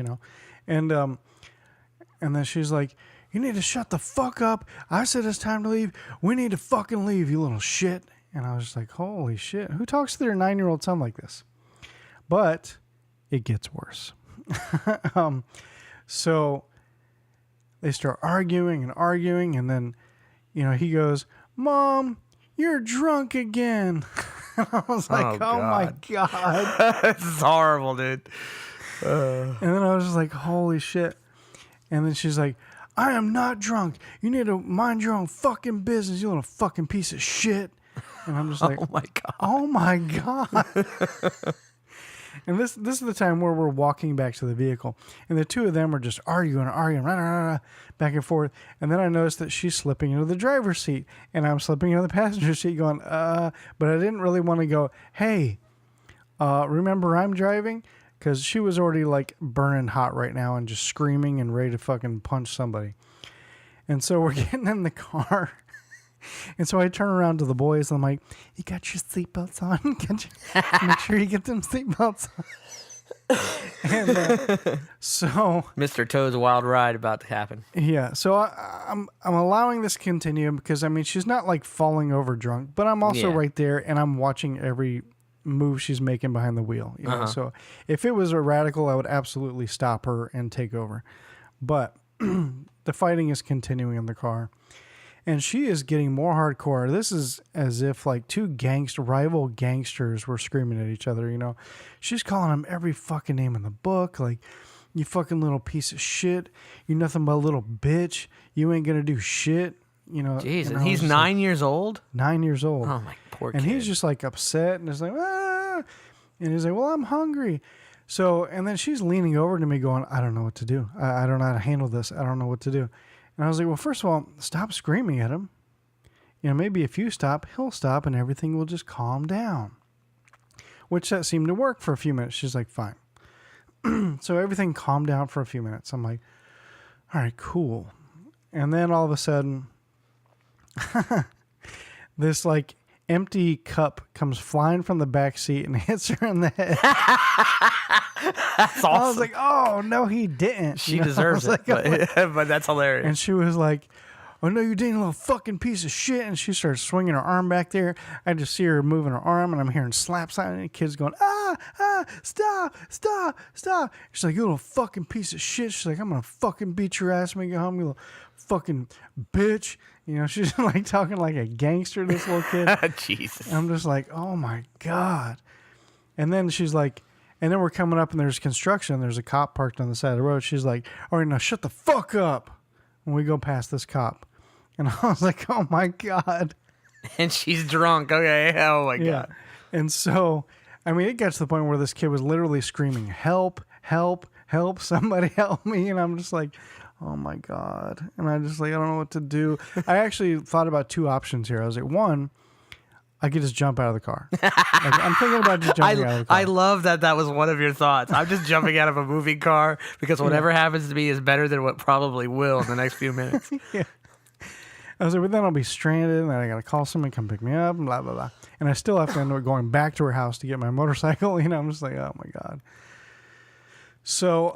B: And then she's like, you need to shut the fuck up. I said it's time to leave. We need to fucking leave, you little shit. And I was just like, holy shit. Who talks to their 9-year-old son like this? But it gets worse. So they start arguing. And then, he goes, Mom, you're drunk again. I was like, oh my God.
C: This is horrible, dude.
B: And then I was just like, holy shit. And then she's like, I am not drunk. You need to mind your own fucking business, you little fucking piece of shit. And I'm just like,
C: Oh my God.
B: oh my God. And this is the time where we're walking back to the vehicle. And the two of them are just arguing, back and forth. And then I noticed that she's slipping into the driver's seat. And I'm slipping into the passenger seat going, But I didn't really want to go, hey, remember I'm driving? Because she was already like burning hot right now and just screaming and ready to fucking punch somebody. And so we're getting in the car. And so I turn around to the boys and I'm like, you got your seatbelts on? Make sure you get them seatbelts on. And so
C: Mr. Toad's wild ride about to happen.
B: yeah, so I'm allowing this to continue because I mean she's not like falling over drunk, but I'm also right there and I'm watching every move she's making behind the wheel. You know? So if it was a radical, I would absolutely stop her and take over. But the fighting is continuing in the car. And she is getting more hardcore. This is as if like two rival gangsters were screaming at each other, you know. She's calling him every fucking name in the book. Like, you fucking little piece of shit. You're nothing but a little bitch. You ain't going to do shit. You know.
C: Jeez, and he's 9 years old?
B: 9 years old.
C: Oh, my poor kid.
B: And he's just like upset and is like, ah. And he's like, well, I'm hungry. So, and then she's leaning over to me going, I don't know what to do. I don't know how to handle this. I don't know what to do. And I was like, well, first of all, stop screaming at him. You know, maybe if you stop, he'll stop and everything will just calm down. Which that seemed to work for a few minutes. She's like, fine. So everything calmed down for a few minutes. I'm like, all right, cool. And then all of a sudden, this like empty cup comes flying from the back seat and hits her in the head.
C: That's awesome.
B: I was like, oh, no, he didn't.
C: She deserves it, like, but that's hilarious.
B: And she was like, oh, no, you didn't, little fucking piece of shit. And she started swinging her arm back there. I just see her moving her arm, and I'm hearing slaps on it, and the kid's going, stop. She's like, you little fucking piece of shit. She's like, I'm going to fucking beat your ass when you get home, you little fucking bitch. You know, she's like talking like a gangster, this little kid.
C: Jesus.
B: And I'm just like, oh, my God. And then she's like, and then we're coming up and there's construction. There's a cop parked on the side of the road. She's like, all right, now shut the fuck up. When we go past this cop. And I was like, oh my God.
C: And she's drunk. Okay. Oh my God.
B: Yeah. And so, I mean, it got to the point where this kid was literally screaming, help, help, help, somebody help me. And I'm just like, oh my God. And I just like, I don't know what to do. I actually thought about two options here. I was like, one, I could just jump out of the car. Like, I'm thinking about just jumping out of the car.
C: I love that was one of your thoughts. I'm just jumping out of a moving car because whatever happens to me is better than what probably will in the next few minutes.
B: Yeah. I was like, but then I'll be stranded and then I got to call someone to come pick me up and blah, blah, blah. And I still have to end up going back to her house to get my motorcycle. You know, I'm just like, oh my God. So,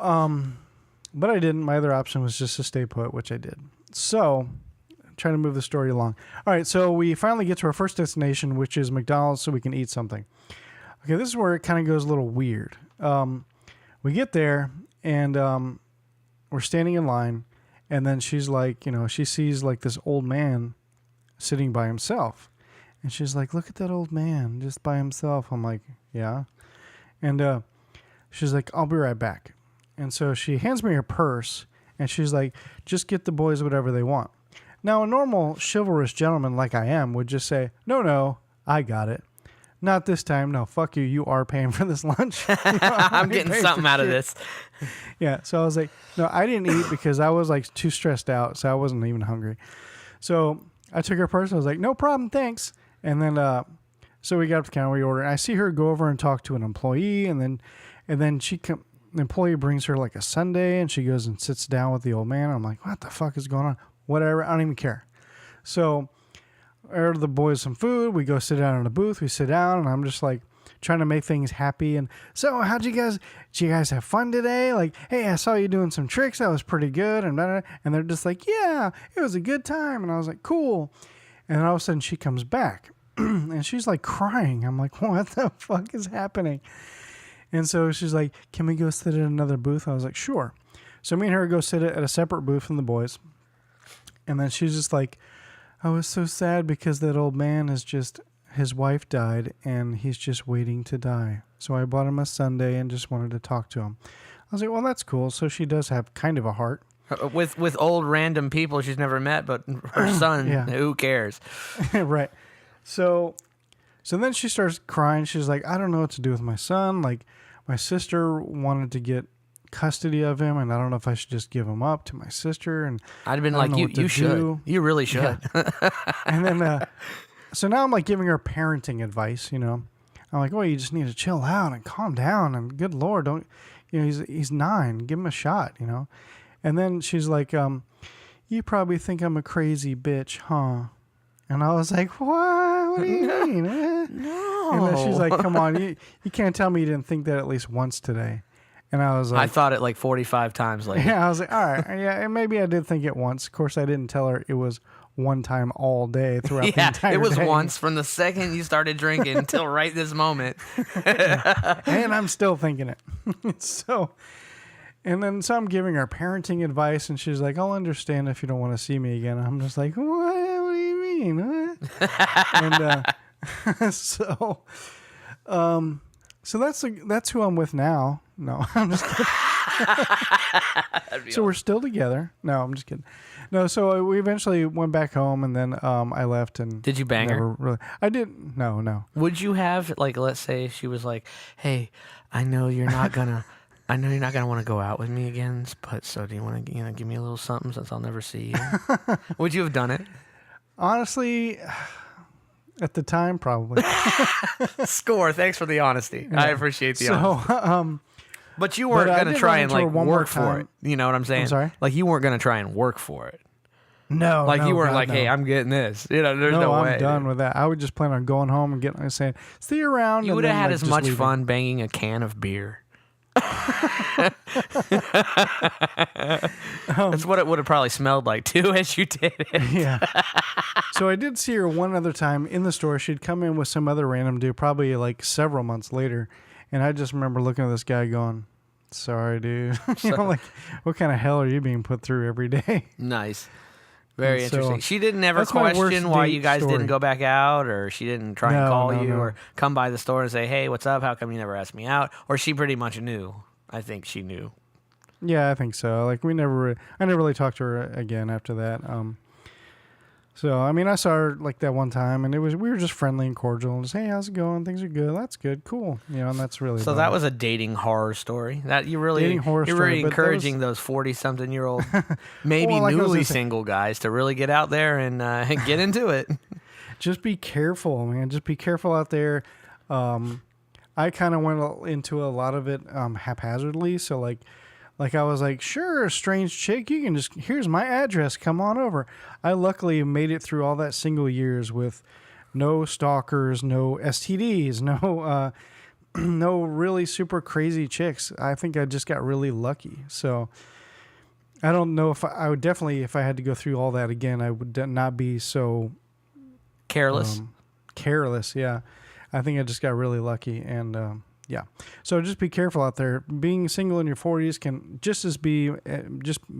B: but I didn't. My other option was just to stay put, which I did. So, trying to move the story along. All right, so we finally get to our first destination, which is McDonald's, so we can eat something. Okay, this is where it kind of goes a little weird. We get there, and we're standing in line, and then she's like, you know, she sees like this old man sitting by himself. And she's like, look at that old man just by himself. I'm like, yeah. And she's like, I'll be right back. And so she hands me her purse, and she's like, just get the boys whatever they want. Now, a normal chivalrous gentleman like I am would just say, no, I got it. Not this time. No, fuck you. You are paying for this lunch. You know,
C: I'm getting something out of this.
B: Yeah. So I was like, no, I didn't eat because I was like too stressed out. So I wasn't even hungry. So I took her purse. I was like, no problem. Thanks. And then, so we got up to the counter, we ordered. I see her go over and talk to an employee. And then the employee brings her like a sundae, and she goes and sits down with the old man. I'm like, what the fuck is going on? Whatever. I don't even care. So I order the boys some food. We go sit down in a booth. We sit down, and I'm just like trying to make things happy. And so, did you guys have fun today? Like, hey, I saw you doing some tricks. That was pretty good. And they're just like, yeah, it was a good time. And I was like, cool. And then all of a sudden she comes back and she's like crying. I'm like, what the fuck is happening? And so she's like, can we go sit at another booth? I was like, sure. So me and her go sit at a separate booth from the boys. And then she's just like, I was so sad because that old man is just his wife died, and he's just waiting to die. So I bought him a sundae and just wanted to talk to him. I was like, well, that's cool. So she does have kind of a heart.
C: With old random people she's never met, but her son,
B: Yeah.
C: who cares?
B: Right. So then she starts crying. She's like, I don't know what to do with my son. Like, my sister wanted to get custody of him, and I don't know if I should just give him up to my sister. And
C: I'd have been
B: I don't
C: like,
B: know what to
C: you should.
B: do.
C: You really should.
B: Yeah. And then, so now I'm like giving her parenting advice, you know. I'm like, well, you just need to chill out and calm down. And good Lord, don't, you know, he's 9. Give him a shot, you know. And then she's like, you probably think I'm a crazy bitch, huh? And I was like, what? What do you mean?
C: No.
B: And then she's like, come on, you can't tell me you didn't think that at least once today. And I was like,
C: I thought it like 45 times later.
B: yeah, I was like, all right, yeah, and maybe I did think it once. Of course, I didn't tell her it was one time all day throughout the
C: Yeah,
B: entire
C: it was
B: day.
C: once from the second you started drinking until right this moment.
B: And I'm still thinking it. So I'm giving her parenting advice, and she's like, I'll understand if you don't want to see me again. I'm just like, what do you mean? What? And so that's who I'm with now. No, I'm just kidding. So we're still together. No, I'm just kidding. No, so we eventually went back home, and then I left. And
C: Did you bang her?
B: really, I didn't. No.
C: Would you have, like, let's say she was like, hey, I know you're not gonna want to go out with me again, but so do you want to, give me a little something since I'll never see you? Would you have done it?
B: Honestly, at the time, probably.
C: Score. Thanks for the honesty. I appreciate the honesty.
B: So,
C: But you weren't
B: But I
C: going to
B: did
C: try
B: run
C: and
B: into her
C: like
B: one more
C: work for it.
B: time.
C: You know what I'm saying?
B: I'm sorry?
C: Like you weren't going to try and work for it.
B: no,
C: Like you weren't
B: God,
C: like,
B: no.
C: hey, I'm getting this. There's no way.
B: I'm done with that. I would just plan on going home and saying, see you around.
C: You
B: and
C: would have
B: then,
C: had
B: like,
C: as
B: just
C: much
B: leaving.
C: fun banging a can of beer. That's what it would have probably smelled like too, as you did it.
B: Yeah. So I did see her one other time in the store. She'd come in with some other random dude, probably like several months later. And I just remember looking at this guy going, sorry, dude. Like, what kind of hell are you being put through every day?
C: Nice. Very
B: And so,
C: interesting. She didn't ever
B: that's my worst
C: question why
B: date
C: you guys
B: story.
C: didn't go back out, or she didn't try and
B: No,
C: call
B: no,
C: you,
B: no.
C: or come by the store and say, hey, what's up? How come you never asked me out? Or she pretty much knew. I think she knew.
B: Yeah, I think so. Like I never really talked to her again after that. So I mean, I saw her like that one time, and we were just friendly and cordial, and just, hey, how's it going? Things are good. That's good. Cool. And that's really
C: So
B: about
C: that
B: it.
C: was a dating horror story. That you're
B: Dating horror
C: you're
B: story,
C: really
B: but that
C: encouraging those 40-something-year-old, maybe
B: Well, like I was
C: newly
B: gonna say-
C: single guys to really get out there and get into it.
B: Just be careful, man. Just be careful out there. I kind of went into a lot of it haphazardly. So like I was like, sure, strange chick, you can just, here's my address, come on over. I luckily made it through all that single years with no stalkers, no STDs, no no really super crazy chicks. I think I just got really lucky. So I don't know if I would definitely, if I had to go through all that again, I would not be so
C: Careless.
B: careless. Yeah. I think I just got really lucky. And yeah. So just be careful out there. Being single in your 40s can just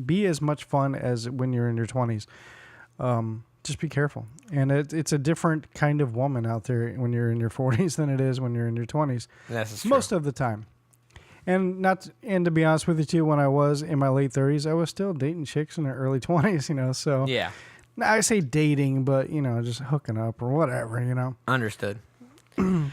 B: be as much fun as when you're in your 20s. Just be careful. And it's a different kind of woman out there when you're in your 40s than it is when you're in your 20s.
C: That's true.
B: Most of the time. And to be honest with you too, when I was in my late 30s, I was still dating chicks in their early 20s, so
C: Yeah.
B: I say dating, but just hooking up or whatever,
C: Understood.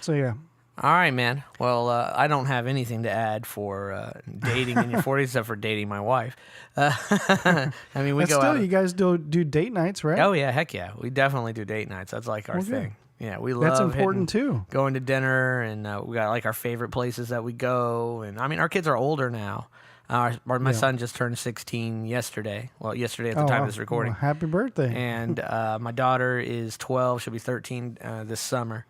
B: So yeah.
C: All right, man. Well, I don't have anything to add for dating in your 40s except for dating my wife. I mean, we
B: But
C: go
B: still,
C: out.
B: you guys do date nights, right?
C: Oh yeah, heck yeah. We definitely do date nights. That's like our
B: Well, good.
C: thing. Yeah, we love
B: That's important
C: hitting-
B: too.
C: Going to dinner, and we got like our favorite places that we go. And I mean, our kids are older now. My son just turned 16 yesterday. Well, yesterday at the time of this recording.
B: Well, happy birthday.
C: And my daughter is 12. She'll be 13 this summer.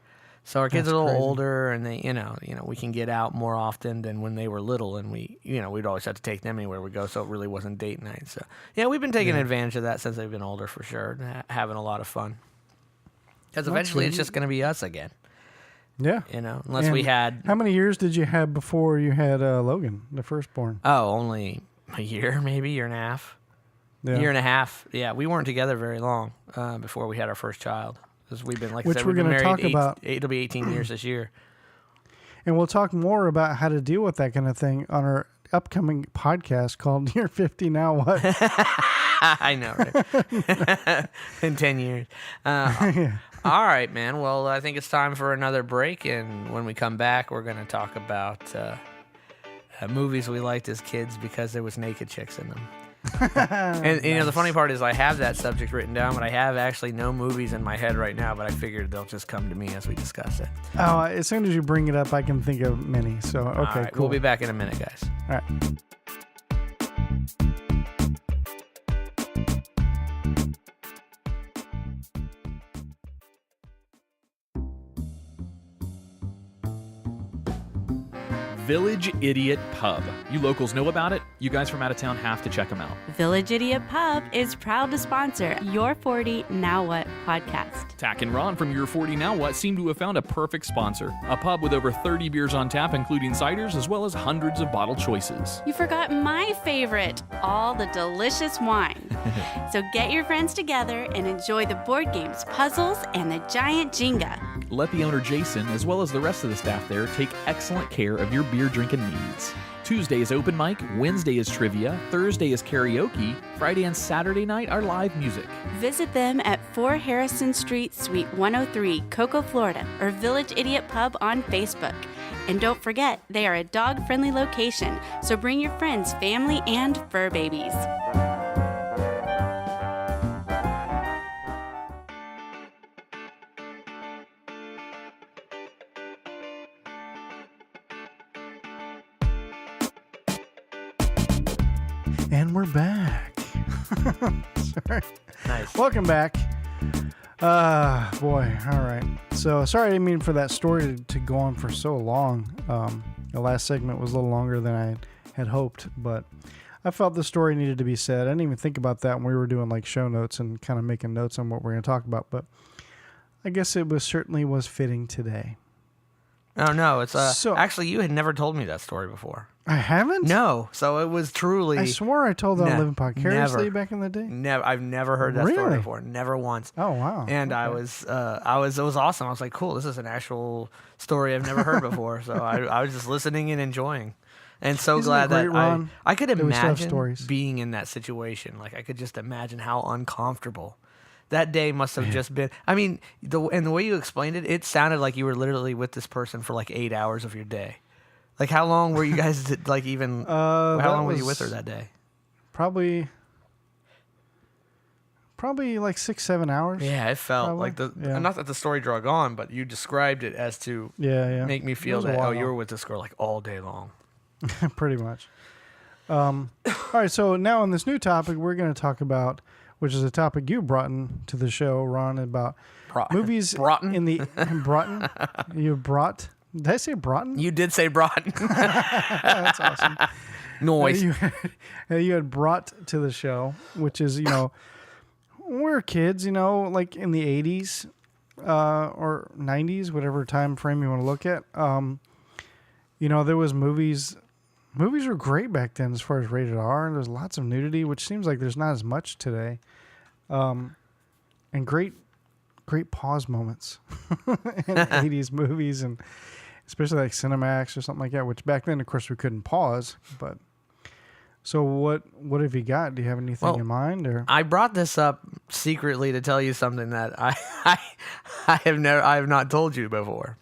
C: So our kids
B: That's
C: are a little
B: crazy.
C: older, and they, we can get out more often than when they were little, and we'd always have to take them anywhere we go. So it really wasn't date night. So yeah, we've been taking advantage of that since they've been older for sure, and having a lot of fun. Because eventually it's just going to be us again,
B: yeah.
C: unless we
B: And
C: had.
B: How many years did you have before you had Logan, the firstborn?
C: Oh, only a year, maybe year and a half.
B: Yeah.
C: Year and a half. Yeah, we weren't together very long before we had our first child. Because we've been, like I
B: Which
C: said,
B: we're
C: we've been
B: gonna
C: married
B: talk about.
C: it'll be 18 years this year.
B: And we'll talk more about how to deal with that kind of thing on our upcoming podcast called You're 50 Now What?
C: I know, right? In 10 years. All right, man. Well, I think it's time for another break. And when we come back, we're going to talk about movies we liked as kids because there was naked chicks in them. And you know, the funny part is I have that subject written down, but I have actually no movies in my head right now, but I figured they'll just come to me as we discuss it.
B: Oh, as soon as you bring it up, I can think of many. So, okay,
C: All right,
B: cool.
C: We'll be back in a minute, guys.
B: All right.
D: Village Idiot Pub. You locals know about it. You guys from out of town have to check them out.
E: Village Idiot Pub is proud to sponsor Your 40 Now What podcast.
D: Tach and Ron from Your 40 Now What seem to have found a perfect sponsor. A pub with over 30 beers on tap, including ciders, as well as hundreds of bottle choices.
E: You forgot my favorite, all the delicious wine. So get your friends together and enjoy the board games, puzzles, and the giant Jenga.
D: Let the owner Jason, as well as the rest of the staff there, take excellent care of your beer drinking needs. Tuesday is open mic, Wednesday is trivia, Thursday is karaoke, Friday and Saturday night are live music.
E: Visit them at 4 Harrison Street, Suite 103, Cocoa, Florida, or Village Idiot Pub on Facebook. And don't forget, they are a dog-friendly location, so bring your friends, family, and fur babies.
B: And we're back. Sorry.
C: Nice.
B: Welcome back. Boy. All right. So sorry I didn't mean for that story to go on for so long. The last segment was a little longer than I had hoped, but I felt the story needed to be said. I didn't even think about that when we were doing like show notes and kind of making notes on what we're going to talk about, but I guess it certainly was fitting today.
C: Oh, no. It's
B: So-
C: actually, you had never told me that story before.
B: I haven't?
C: No. So it was truly.
B: I swore I told that on Living Vicariously
C: never.
B: back in the day.
C: Never. I've never heard that story
B: Really?
C: before. Never once.
B: Oh, wow.
C: And
B: Okay.
C: it was awesome. I was like, cool, this is an actual story I've never heard before. So I was just listening and enjoying. And so
B: Isn't
C: glad
B: it great,
C: that
B: Ron,
C: I could
B: that we still have
C: imagine
B: stories?
C: being in that situation. Like I could just imagine how uncomfortable that day must have just been. I mean, the way you explained it, it sounded like you were literally with this person for like 8 hours of your day. Like how long were you guys like even? How long were you with her that day?
B: Probably like 6-7 hours.
C: Yeah, it felt
B: Probably.
C: like
B: Yeah.
C: not that the story drug on, but you described it as to
B: Yeah.
C: make me
B: It
C: feel
B: was a
C: that
B: while.
C: you were with this girl like all day long.
B: Pretty much. All right, so now on this new topic, we're going to talk about, which is a topic you brought to the show, Ron, about movies
C: Broughton?
B: in the Broughton. You brought? Did I say Broughton?
C: You did say Broughton.
B: That's awesome.
C: Noise.
B: You had brought to the show, which is, we're kids, like in the 80s or 90s, whatever time frame you want to look at. There was movies. Movies were great back then as far as rated R. There's lots of nudity, which seems like there's not as much today. And great pause moments in 80s movies, and especially like Cinemax or something like that, which back then, of course, we couldn't pause. But so what have you got? Do you have anything in mind? Or
C: I brought this up secretly to tell you something that I have not told you before.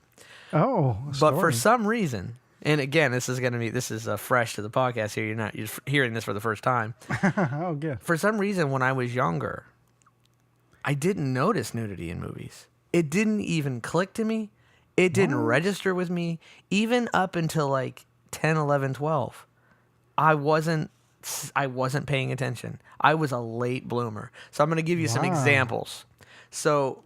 B: Oh,
C: But for some reason, and again, this is fresh to the podcast here. You're hearing this for the first time.
B: oh, good.
C: For some reason, when I was younger, I didn't notice nudity in movies. It didn't even click to me. It didn't register with me. Even up until like 10, 11, 12, I wasn't paying attention. I was a late bloomer. So I'm going to give you some examples. So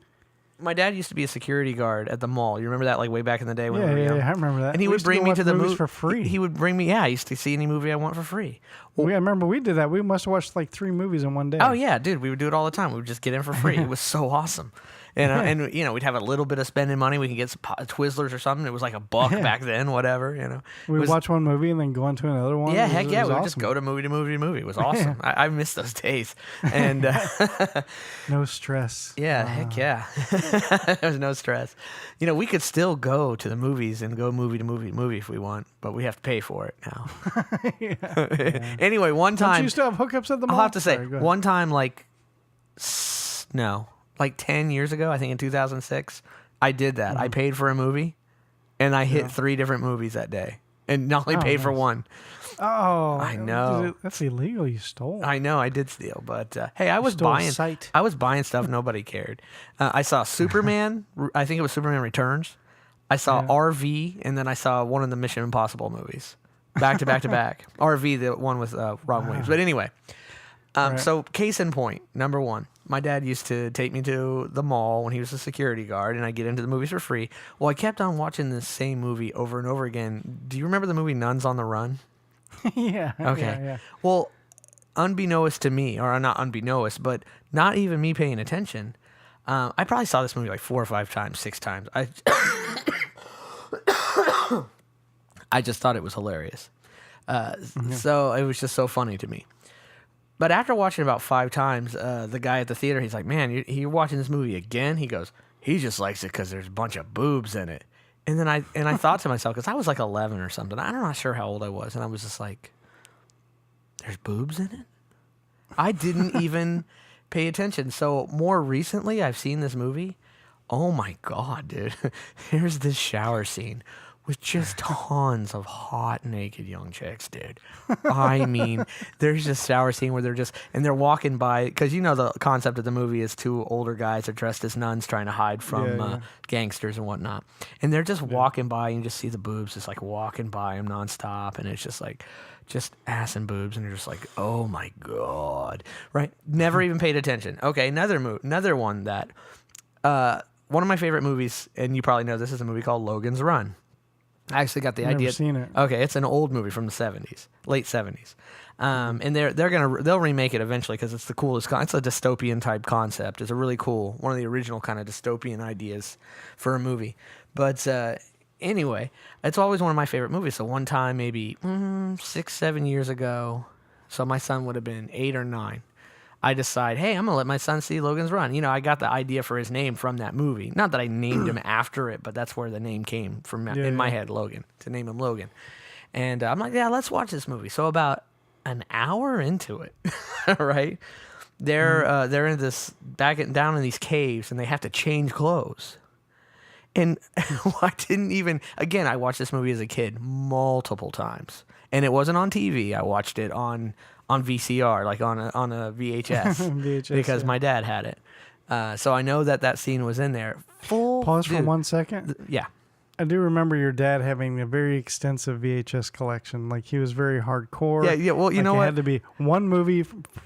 C: my dad used to be a security guard at the mall. You remember that, like way back in the day when we were young?
B: Yeah, I remember that.
C: And he
B: We
C: would
B: used to
C: bring
B: go
C: me
B: watch
C: to the
B: movies
C: movie
B: for free.
C: He would bring me. Yeah, I used to see any movie I want for free.
B: I remember we did that. We must have watched like 3 movies in one day.
C: Oh yeah, dude, we would do it all the time. We would just get in for free. It was so awesome. And we'd have a little bit of spending money. We could get some Twizzlers or something. It was like $1 back then, whatever.
B: We'd watch one movie and then go into another one.
C: Yeah, heck yeah.
B: We
C: We'd just go to movie to movie to movie. It was awesome. I miss those days. And
B: no stress.
C: Yeah, heck yeah. There was no stress. We could still go to the movies and go movie to movie if we want, but we have to pay for it now. Anyway, one time.
B: Don't you still have hookups at the mall?
C: I'll have to say, one time, like 10 years ago, I think in 2006, I did that. I paid for a movie, and I hit 3 different movies that day, and not only paid for one.
B: Oh,
C: I know.
B: That's illegal. You stole.
C: I know. I did steal, but hey, I was buying stuff. Nobody cared. I saw Superman. I think it was Superman Returns. I saw RV, and then I saw one of the Mission Impossible movies, back to back to back. RV, the one with Robin Williams. But anyway, so case in point, number one. My dad used to take me to the mall when he was a security guard, and I'd get into the movies for free. Well, I kept on watching this same movie over and over again. Do you remember the movie Nuns on the Run?
B: Yeah.
C: Okay.
B: Yeah.
C: Well, unbeknownst to me, or not unbeknownst, but not even me paying attention, I probably saw this movie like 4 or 5 times, 6 times. I just thought it was hilarious. So it was just so funny to me. But after watching about 5 times, the guy at the theater, he's like, man, you're watching this movie again? He goes, he just likes it because there's a bunch of boobs in it. And then I thought to myself, because I was like 11 or something. I'm not sure how old I was. And I was just like, there's boobs in it? I didn't even pay attention. So more recently, I've seen this movie. Oh my God, dude. Here's this shower scene with just tons of hot, naked young chicks, dude. I mean, there's this shower scene where they're walking by, because the concept of the movie is 2 older guys are dressed as nuns trying to hide from gangsters and whatnot. And they're just walking by, and you just see the boobs just like walking by them nonstop, and it's just like, just ass and boobs, and you're just like, oh my God, right? Never even paid attention. Okay, another one that, one of my favorite movies, and you probably know this, is a movie called Logan's Run. I actually got the idea.
B: Never seen it.
C: Okay, it's an old movie from the 70s, late 70s. And they'll remake it eventually because it's the coolest. It's a dystopian type concept. It's a really cool, one of the original kind of dystopian ideas for a movie. But anyway, it's always one of my favorite movies. So one time, maybe 6-7 years ago, so my son would have been 8 or 9. I decide, hey, I'm going to let my son see Logan's Run. I got the idea for his name from that movie. Not that I named him after it, but that's where the name came from in my head, Logan, to name him Logan. And I'm like, yeah, let's watch this movie. So about an hour into it, right, they're in this, down in these caves, and they have to change clothes. And I didn't even, again, I watched this movie as a kid multiple times. And it wasn't on TV. I watched it on VCR, like on a VHS, because my dad had it. So I know that scene was in there.
B: Pause for 1 second.
C: Yeah.
B: I do remember your dad having a very extensive VHS collection. Like, he was very hardcore.
C: Yeah. Well, you know what?
B: It had to be one movie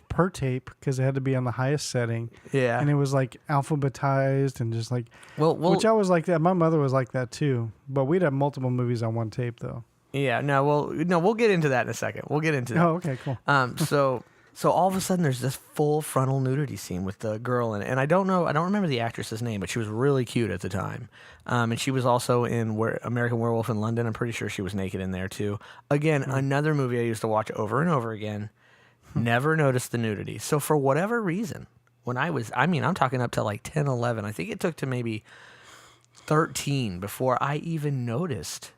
B: per tape because it had to be on the highest setting.
C: Yeah.
B: And it was like alphabetized and just like,
C: well,
B: which I was like that. My mother was like that too. But we'd have multiple movies on one tape though.
C: Yeah, we'll get into that in a second. We'll get into that.
B: Oh, okay, cool.
C: So all of a sudden there's this full frontal nudity scene with the girl in it. And I don't remember the actress's name, but she was really cute at the time. And she was also in American Werewolf in London. I'm pretty sure she was naked in there too. Again, another movie I used to watch over and over again. Never noticed the nudity. So for whatever reason, when I'm talking up to like 10, 11, I think it took to maybe 13 before I even noticed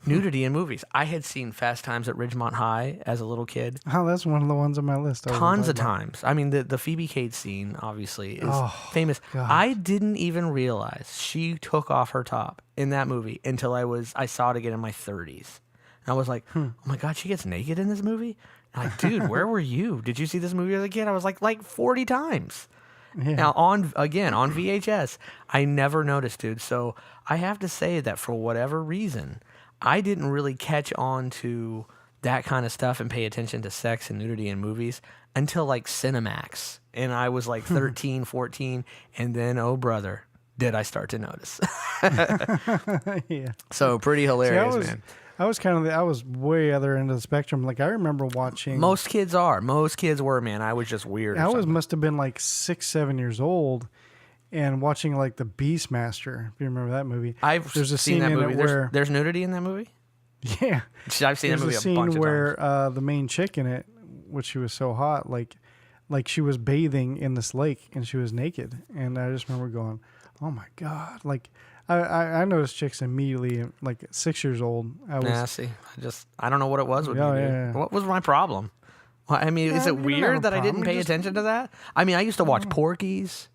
C: nudity in movies. I had seen Fast Times at Ridgemont High as a little kid.
B: Oh, that's one of the ones on my list.
C: Tons of times. I mean, the Phoebe Cates scene, obviously, is famous.
B: God.
C: I didn't even realize she took off her top in that movie until I saw it again in my 30s. And I was like, oh my God, she gets naked in this movie? I'm like, dude, where were you? Did you see this movie as a kid? I was like 40 times. Yeah. Now, on VHS, I never noticed, dude. So I have to say that for whatever reason, I didn't really catch on to that kind of stuff and pay attention to sex and nudity in movies until like Cinemax. And I was like 13, 14. And then, oh brother, did I start to notice.
B: Yeah.
C: So pretty hilarious, man.
B: I was way other end of the spectrum. Like, I remember watching.
C: Most kids were, man. I was just weird.
B: I must have been like 6, 7 years old. and watching like the Beastmaster. If you remember that movie,
C: There's a seen that movie.
B: Where
C: There's nudity in that movie.
B: yeah,
C: I've seen that movie a bunch of times.
B: where the main chick in it, which she was so hot, like she was bathing in this lake and she was naked, and I just remember going, "Oh my god!" Like I noticed chicks immediately, like 6 years old.
C: I don't know what it was with me. Dude.
B: Yeah.
C: What was my problem? Well, I mean, is it weird that I didn't pay attention to that? I mean, I used to watch Porky's.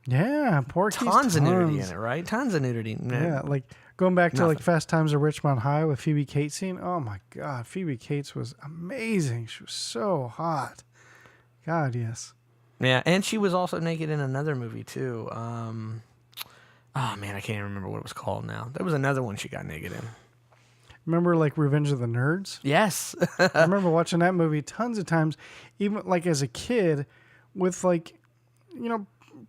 B: Yeah, Porky's.
C: Tons of nudity in it, right? Tons of nudity.
B: Yeah, like going back to like Fast Times at Richmond High with Phoebe Cates scene. Oh my god, Phoebe Cates was amazing. She was so hot. God, yes.
C: Yeah, and she was also naked in another movie too. Oh man, I can't even remember what it was called now. There was another one she got naked in.
B: Remember like Revenge of the Nerds?
C: Yes.
B: I remember watching that movie tons of times, even like as a kid with like,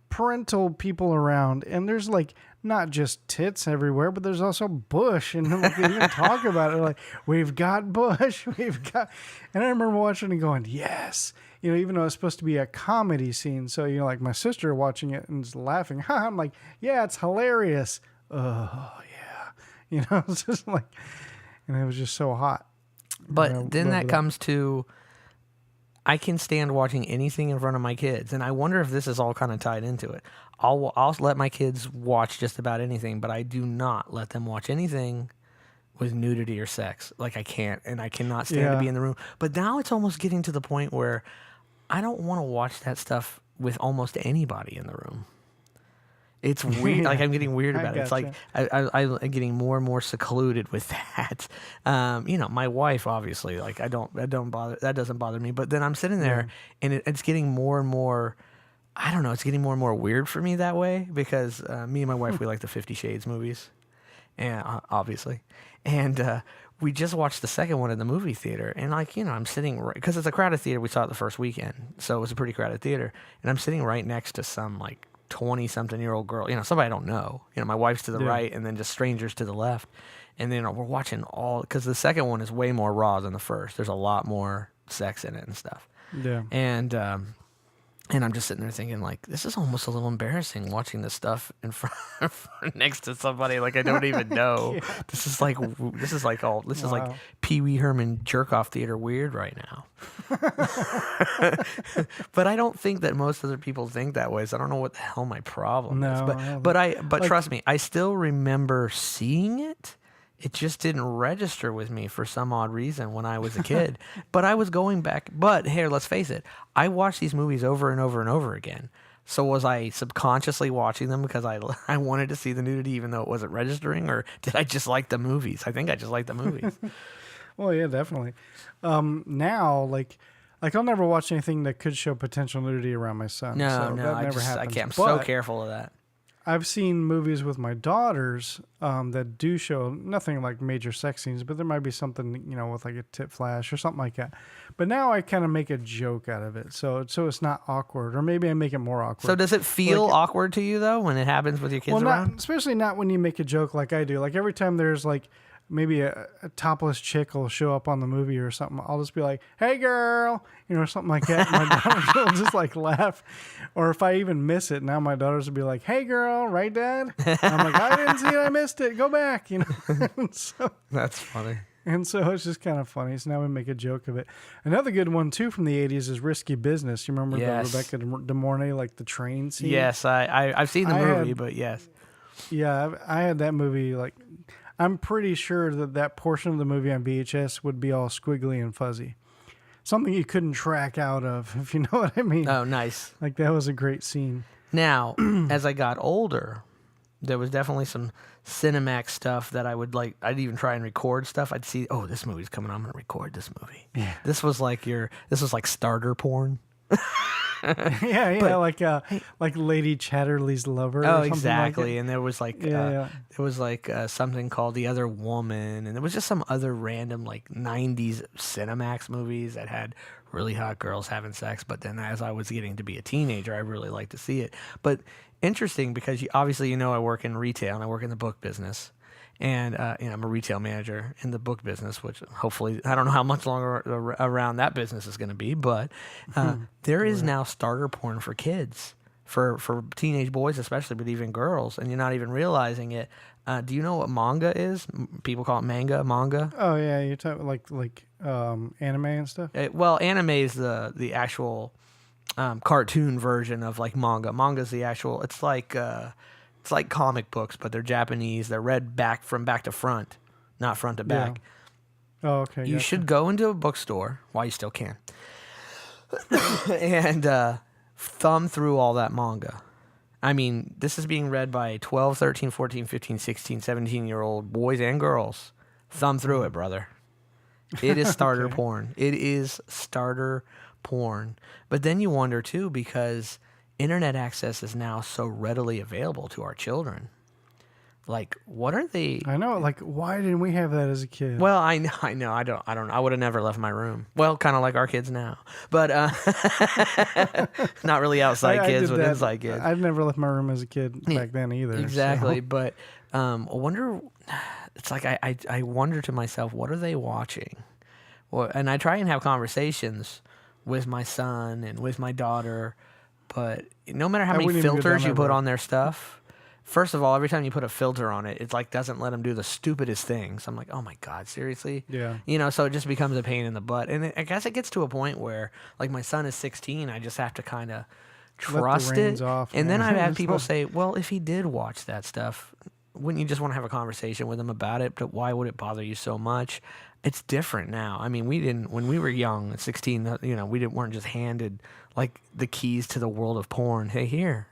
B: parental people around, and there's like not just tits everywhere, but there's also bush, and like, they even talk about it like, we've got bush, and I remember watching and going, yes, even though it's supposed to be a comedy scene, so like my sister watching it and just laughing, I'm like, yeah, it's hilarious. Oh yeah, it's just like, and it was just so hot.
C: But then that comes to, I can stand watching anything in front of my kids, and I wonder if this is all kind of tied into it. I'll let my kids watch just about anything, but I do not let them watch anything with nudity or sex. Like I can't, and I cannot stand to be in the room. But now it's almost getting to the point where I don't want to watch that stuff with almost anybody in the room. It's weird. Like I'm getting weird about it. It's like I'm getting more and more secluded with that. My wife obviously, like I don't bother. That doesn't bother me. But then I'm sitting there, and it's getting more and more. I don't know. It's getting more and more weird for me that way because me and my wife we like the 50 Shades movies, and obviously, and we just watched the second one in the movie theater, and I'm sitting right because it's a crowded theater. We saw it the first weekend, so it was a pretty crowded theater, and I'm sitting right next to some like 20-something-year-old girl, somebody I don't know. My wife's to the right, and then just strangers to the left. And then we're watching all, because the second one is way more raw than the first. There's a lot more sex in it and stuff. Yeah. And I'm just sitting there thinking, like, this is almost a little embarrassing watching this stuff in front next to somebody like I don't even know. This is like Pee Wee Herman jerk off theater weird right now. But I don't think that most other people think that way. So I don't know what the hell my problem is. But trust me, I still remember seeing it. It just didn't register with me for some odd reason when I was a kid. But I was going back. But here, let's face it. I watched these movies over and over and over again. So was I subconsciously watching them because I wanted to see the nudity even though it wasn't registering? Or did I just like the movies? I think I just like the movies.
B: Well, yeah, definitely. Now, like I'll never watch anything that could show potential nudity around my son.
C: No,
B: that never happens.
C: I can't. I'm so careful of that.
B: I've seen movies with my daughters that do show nothing like major sex scenes, but there might be something, with like a tit flash or something like that. But now I kind of make a joke out of it, so it's not awkward, or maybe I make it more awkward.
C: So does it feel awkward to you though when it happens with your kids around?
B: Especially not when you make a joke like I do. Like every time there's like maybe a topless chick will show up on the movie or something, I'll just be like, "Hey, girl," or something like that. And my daughters will just like laugh. Or if I even miss it, now my daughters will be like, "Hey, girl, right, Dad?" And I'm like, "I didn't see it. I missed it. Go back." So
C: that's funny.
B: And so it's just kind of funny. So now we make a joke of it. Another good one too from the 80s is Risky Business. You remember the Rebecca De Mornay, like the train scene?
C: Yes, I've seen the movie, but yes.
B: Yeah, I had that movie like. I'm pretty sure that portion of the movie on VHS would be all squiggly and fuzzy. Something you couldn't track out of, if you know what I mean.
C: Oh, nice.
B: Like, that was a great scene.
C: Now, as I got older, there was definitely some Cinemax stuff that I would like. I'd even try and record stuff. I'd see, oh, this movie's coming. I'm going to record this movie. Yeah. This was like starter porn.
B: Like Lady Chatterley's Lover.
C: Oh,
B: or
C: exactly.
B: Like
C: and there was like there was like something called The Other Woman, and there was just some other random like 90s Cinemax movies that had really hot girls having sex. But then as I was getting to be a teenager, I really liked to see it. But interesting because obviously I work in retail and I work in the book business. And I'm a retail manager in the book business, which hopefully, I don't know how much longer around that business is going to be, but there is now starter porn for kids for teenage boys especially, but even girls, and you're not even realizing it. Do you know what manga is? People call it manga.
B: Oh yeah, you're talking like anime and stuff.
C: Well, anime is the actual cartoon version of like manga. Manga's the actual. It's like comic books, but they're Japanese. They're read from back to front, not front to back.
B: Yeah. Oh, okay.
C: You should go into a bookstore while you still can, and thumb through all that manga. I mean, this is being read by 12, 13, 14, 15, 16, 17-year-old boys and girls. Thumb through it, brother. It is starter porn. It is starter porn. But then you wonder, too, because internet access is now so readily available to our children. Like, what are they?
B: I know. Like, why didn't we have that as a kid?
C: Well, I know. I don't. I would have never left my room. Well, kind of like our kids now, but not really outside kids, but inside kids.
B: I've never left my room as a kid back then either.
C: Exactly,
B: So.
C: but I wonder. It's like I wonder to myself, what are they watching? Well, and I try and have conversations with my son and with my daughter, but no matter how many filters you put on their stuff. First of all, every time you put a filter on it, it like doesn't let them do the stupidest things. I'm like, oh my God, seriously?
B: Yeah.
C: So it just becomes a pain in the butt. And I guess it gets to a point where, like, my son is 16, I just have to kind of trust it.
B: Off,
C: and then I've had people say, well, if he did watch that stuff, wouldn't you just want to have a conversation with him about it? But why would it bother you so much? It's different now. I mean, when we were young at 16, we weren't just handed like the keys to the world of porn. Hey, here,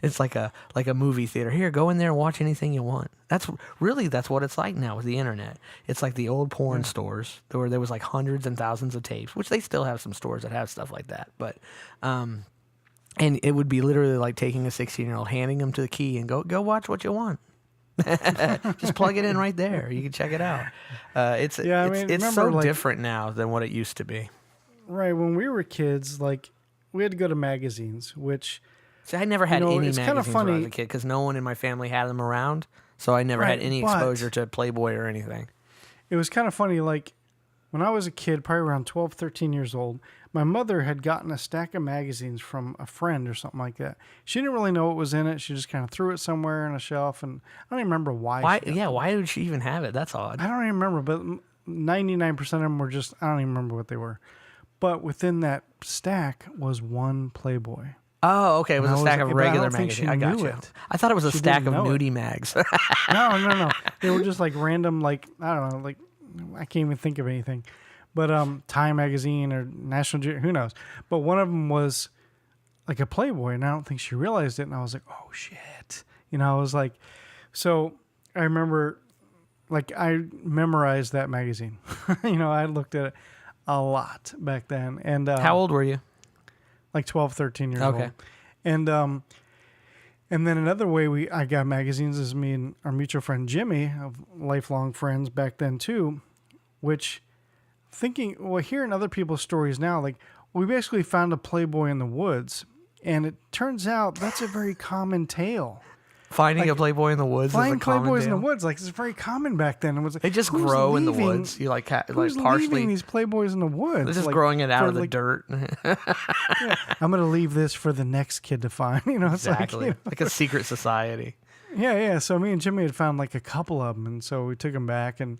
C: it's like a movie theater. Here, go in there and watch anything you want. That's what it's like now with the internet. It's like the old porn stores where there was like hundreds and thousands of tapes, which they still have some stores that have stuff like that. But, and it would be literally like taking a 16-year-old, handing them to the key and go watch what you want. Just plug it in right there. You can check it out. It's so different now than what it used to be.
B: Right. When we were kids, like, we had to go to magazines, which...
C: See, I never had any magazines
B: kind of funny.
C: when I was a kid because no one in my family had them around, so I never had any exposure to Playboy or anything.
B: It was kind of funny, like, when I was a kid, probably around 12, 13 years old, my mother had gotten a stack of magazines from a friend or something like that. She didn't really know what was in it. She just kind of threw it somewhere on a shelf, and I don't even remember why.
C: Why did she even have it? That's odd.
B: I don't even remember, but 99% of them were just, I don't even remember what they were. But within that stack was one Playboy.
C: Oh, okay. It was a stack of regular magazines. I got you. I thought it was a stack of nudie mags.
B: No. They were just like random, like, I don't know, like, I can't even think of anything. But Time Magazine or National Geographic, who knows? But one of them was like a Playboy, and I don't think she realized it. And I was like, oh, shit. I was like, so I remember, like, I memorized that magazine. I looked at it a lot back then. And
C: how old were you?
B: Like 12, 13 years old. And then another way I got magazines is me and our mutual friend Jimmy, of lifelong friends back then too, which hearing other people's stories now, like, we basically found a Playboy in the woods, and it turns out that's a very common tale.
C: Finding a Playboy in the woods.
B: Finding Playboys in the woods, like, it's very common back then. It was like,
C: they just grow in the woods. You like
B: who's
C: partially
B: leaving these Playboys in the woods.
C: They're just growing it out of the dirt.
B: I'm gonna leave this for the next kid to find. It's
C: exactly like a secret society.
B: Yeah. So me and Jimmy had found like a couple of them, and so we took them back. And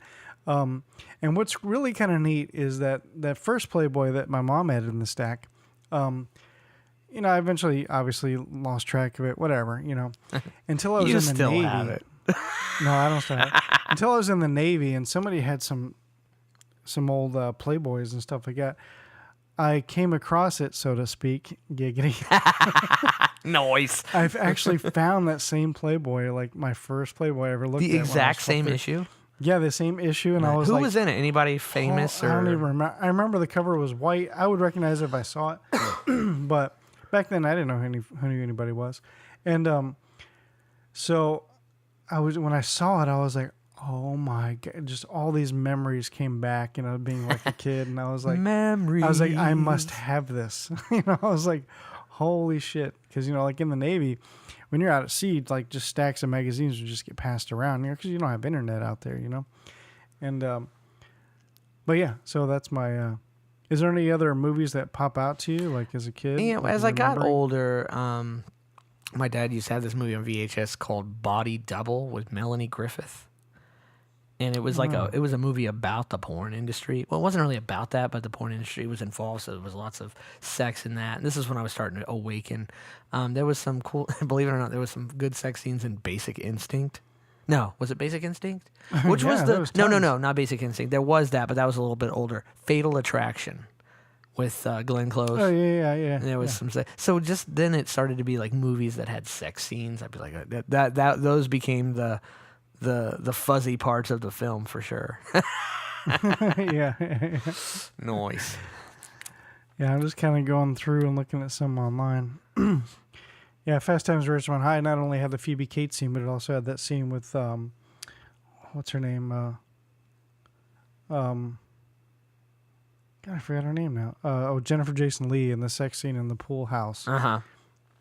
B: what's really kind of neat is that first Playboy that my mom had in the stack. I eventually obviously lost track of it, whatever, until I was in the
C: still
B: Navy.
C: Have it.
B: No, I don't still have it. Until I was in the Navy and somebody had some old Playboys and stuff like that. I came across it, so to speak, giggity.
C: Nice.
B: I've actually found that same Playboy, like my first Playboy I ever looked at.
C: The exact same issue?
B: Yeah, the same issue. And I was
C: Who
B: like,
C: was in it? Anybody famous?
B: I don't even remember. I remember the cover was white. I would recognize it if I saw it. But back then, I didn't know who anybody was. And so when I saw it, I was like, oh my God, just all these memories came back, being like a kid. And I was like,
C: memories.
B: I was like, I must have this. I was like, holy shit. Because, like in the Navy, when you're out at sea, like just stacks of magazines would just get passed around, because you don't have internet out there, And, but yeah, so that's my, is there any other movies that pop out to you, like as a kid?
C: Yeah,
B: like
C: as I got older, My dad used to have this movie on VHS called Body Double with Melanie Griffith. And it was like it was a movie about the porn industry. Well, it wasn't really about that, but the porn industry was involved, so there was lots of sex in that. And this is when I was starting to awaken. There was some cool, believe it or not, there was some good sex scenes in Basic Instinct. No, was it Basic Instinct? Which was no, not Basic Instinct. There was that, but that was a little bit older. Fatal Attraction with Glenn Close.
B: Oh yeah.
C: And there was some sex. So just then it started to be like movies that had sex scenes. I'd be like that those became the fuzzy parts of the film for sure.
B: Yeah.
C: Noise.
B: Yeah, I'm just kind of going through and looking at some online. Yeah, Fast Times at Ridgemont High not only had the Phoebe Cates scene, but it also had that scene with what's her name? God, I forgot her name now. Jennifer Jason Leigh in the sex scene in the pool house.
C: Uh-huh.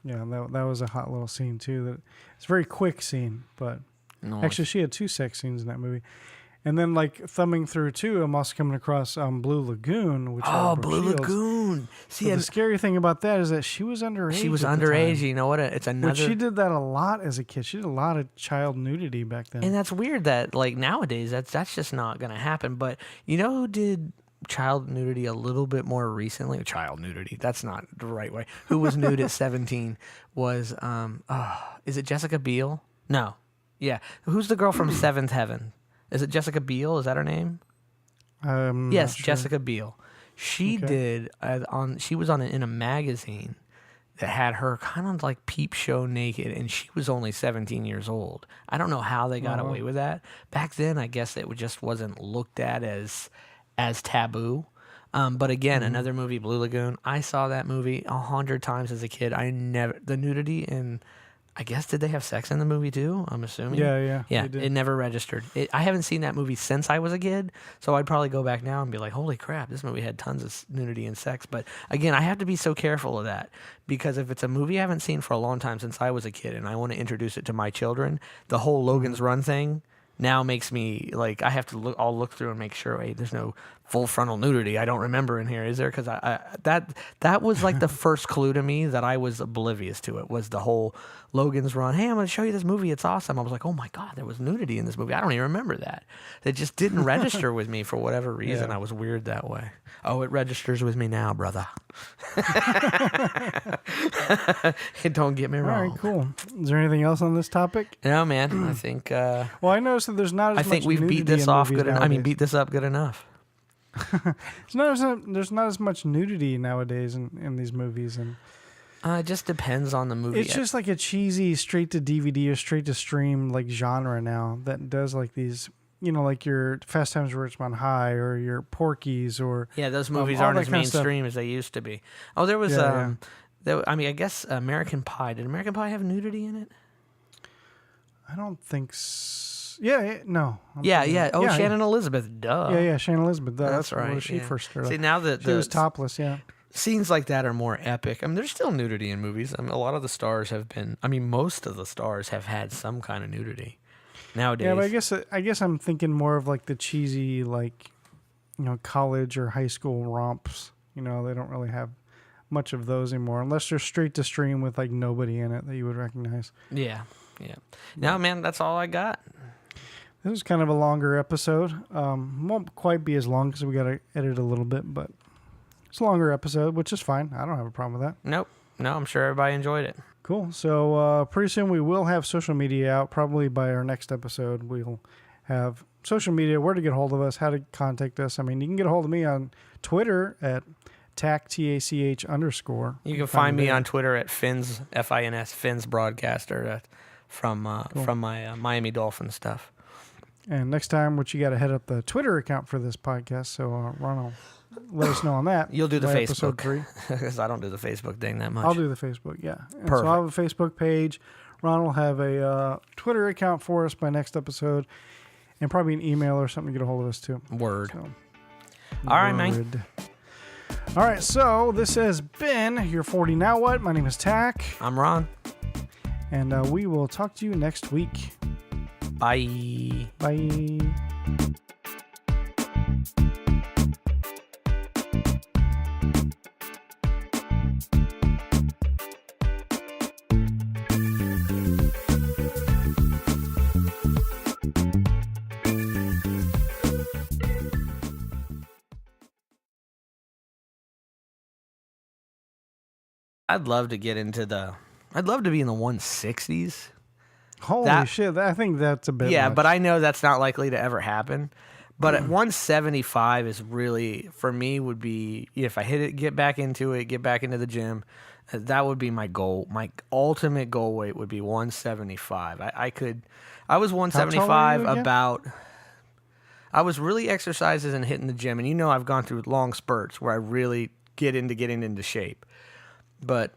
B: Yeah, that was a hot little scene too. It's a very quick scene, but actually she had 2 sex scenes in that movie. And then, like, thumbing through, too, I'm also coming across Blue Lagoon. Which
C: Blue Lagoon.
B: See, the scary thing about that is that she was underage.
C: She was underage. You know what? It's another...
B: But she did that a lot as a kid. She did a lot of child nudity back then.
C: And that's weird that, like, nowadays, that's just not going to happen. But you know who did child nudity a little bit more recently? Child nudity. That's not the right way. Who was nude at 17 was, is it Jessica Biel? No. Yeah. Who's the girl from Seventh Heaven? Is it Jessica Biel? Is that her name? Yes,
B: sure.
C: Jessica Biel. She did she was in a magazine that had her kind of like peep show naked, and she was only 17 years old. I don't know how they got away with that. Back then, I guess it just wasn't looked at as taboo. But again, another movie, Blue Lagoon. I saw that movie 100 times as a kid. The nudity and I guess, did they have sex in the movie too? I'm assuming.
B: Yeah.
C: It never registered. I haven't seen that movie since I was a kid, so I'd probably go back now and be like, holy crap, this movie had tons of nudity and sex. But again, I have to be so careful of that, because if it's a movie I haven't seen for a long time since I was a kid and I want to introduce it to my children, the whole Logan's Run thing now makes me like, I have to I'll look through and make sure, wait, there's no full frontal nudity I don't remember in here, is there? Because that was like the first clue to me that I was oblivious to it, was the whole Logan's Run. Hey, I'm going to show you this movie. It's awesome. I was like, oh my God, there was nudity in this movie. I don't even remember that. It just didn't register with me for whatever reason.
B: Yeah.
C: I was weird that way. Oh, it registers with me now, brother. Don't get me wrong.
B: All right, cool. Is there anything else on this topic?
C: No, man. I think.
B: Well, I noticed that there's not as much.
C: I think we've beat
B: nudity
C: this
B: in
C: off
B: movies
C: good. Beat this up good enough.
B: There's not as much nudity nowadays in these movies, and
C: it just depends on the movie.
B: it's just like a cheesy straight to DVD or straight to stream like genre now that does like these, like your Fast Times at Ridgemont High or your Porky's or
C: those movies
B: all
C: aren't
B: that
C: as
B: kind of
C: mainstream as they used to be. Oh, there was I guess American Pie. Did American Pie have nudity in it?
B: I don't think no.
C: Oh, Shannon Elizabeth, duh.
B: Yeah, Shannon Elizabeth.
C: That's right.
B: Where she first started.
C: See, now that
B: she was topless, yeah.
C: Scenes like that are more epic. I mean, there's still nudity in movies. I mean, a lot of the stars have been. I mean, most of the stars have had some kind of nudity nowadays.
B: Yeah, but I guess I'm thinking more of like the cheesy, like, college or high school romps. They don't really have much of those anymore, unless they're straight to stream with like nobody in it that you would recognize.
C: Yeah. No, man, that's all I got.
B: This is kind of a longer episode. Won't quite be as long because we got to edit a little bit, but it's a longer episode, which is fine. I don't have a problem with that.
C: Nope. No, I'm sure everybody enjoyed it.
B: Cool. So pretty soon we will have social media out. Probably by our next episode, we'll have social media, where to get a hold of us, how to contact us. I mean, you can get a hold of me on Twitter at TACH, TACH_.
C: You can find me on Twitter at Fins, FINS, Fins Broadcaster from my Miami Dolphins stuff.
B: And next time, you got to head up the Twitter account for this podcast. So Ron will let us know on that.
C: You'll do the Facebook.
B: Episode 3.
C: Because I don't do the Facebook thing that much.
B: I'll do the Facebook, yeah. And
C: Perfect.
B: So I'll have a Facebook page. Ron will have a Twitter account for us by next episode. And probably an email or something to get a hold of us too.
C: Word.
B: So,
C: all right, man.
B: All right, so this has been your 40 Now What? My name is Tach.
C: I'm Ron.
B: And we will talk to you next week.
C: Bye.
B: Bye.
C: I'd love to get into the. I'd love to be in the 160s.
B: Holy shit! I think that's a bit.
C: Yeah,
B: much.
C: but I know that's not likely to ever happen. But at 175 is really, for me, would be, if I hit it, get back into the gym. That would be my goal. My ultimate goal weight would be 175. I was 175 about. I was really exercising and hitting the gym, and I've gone through long spurts where I really getting into shape. But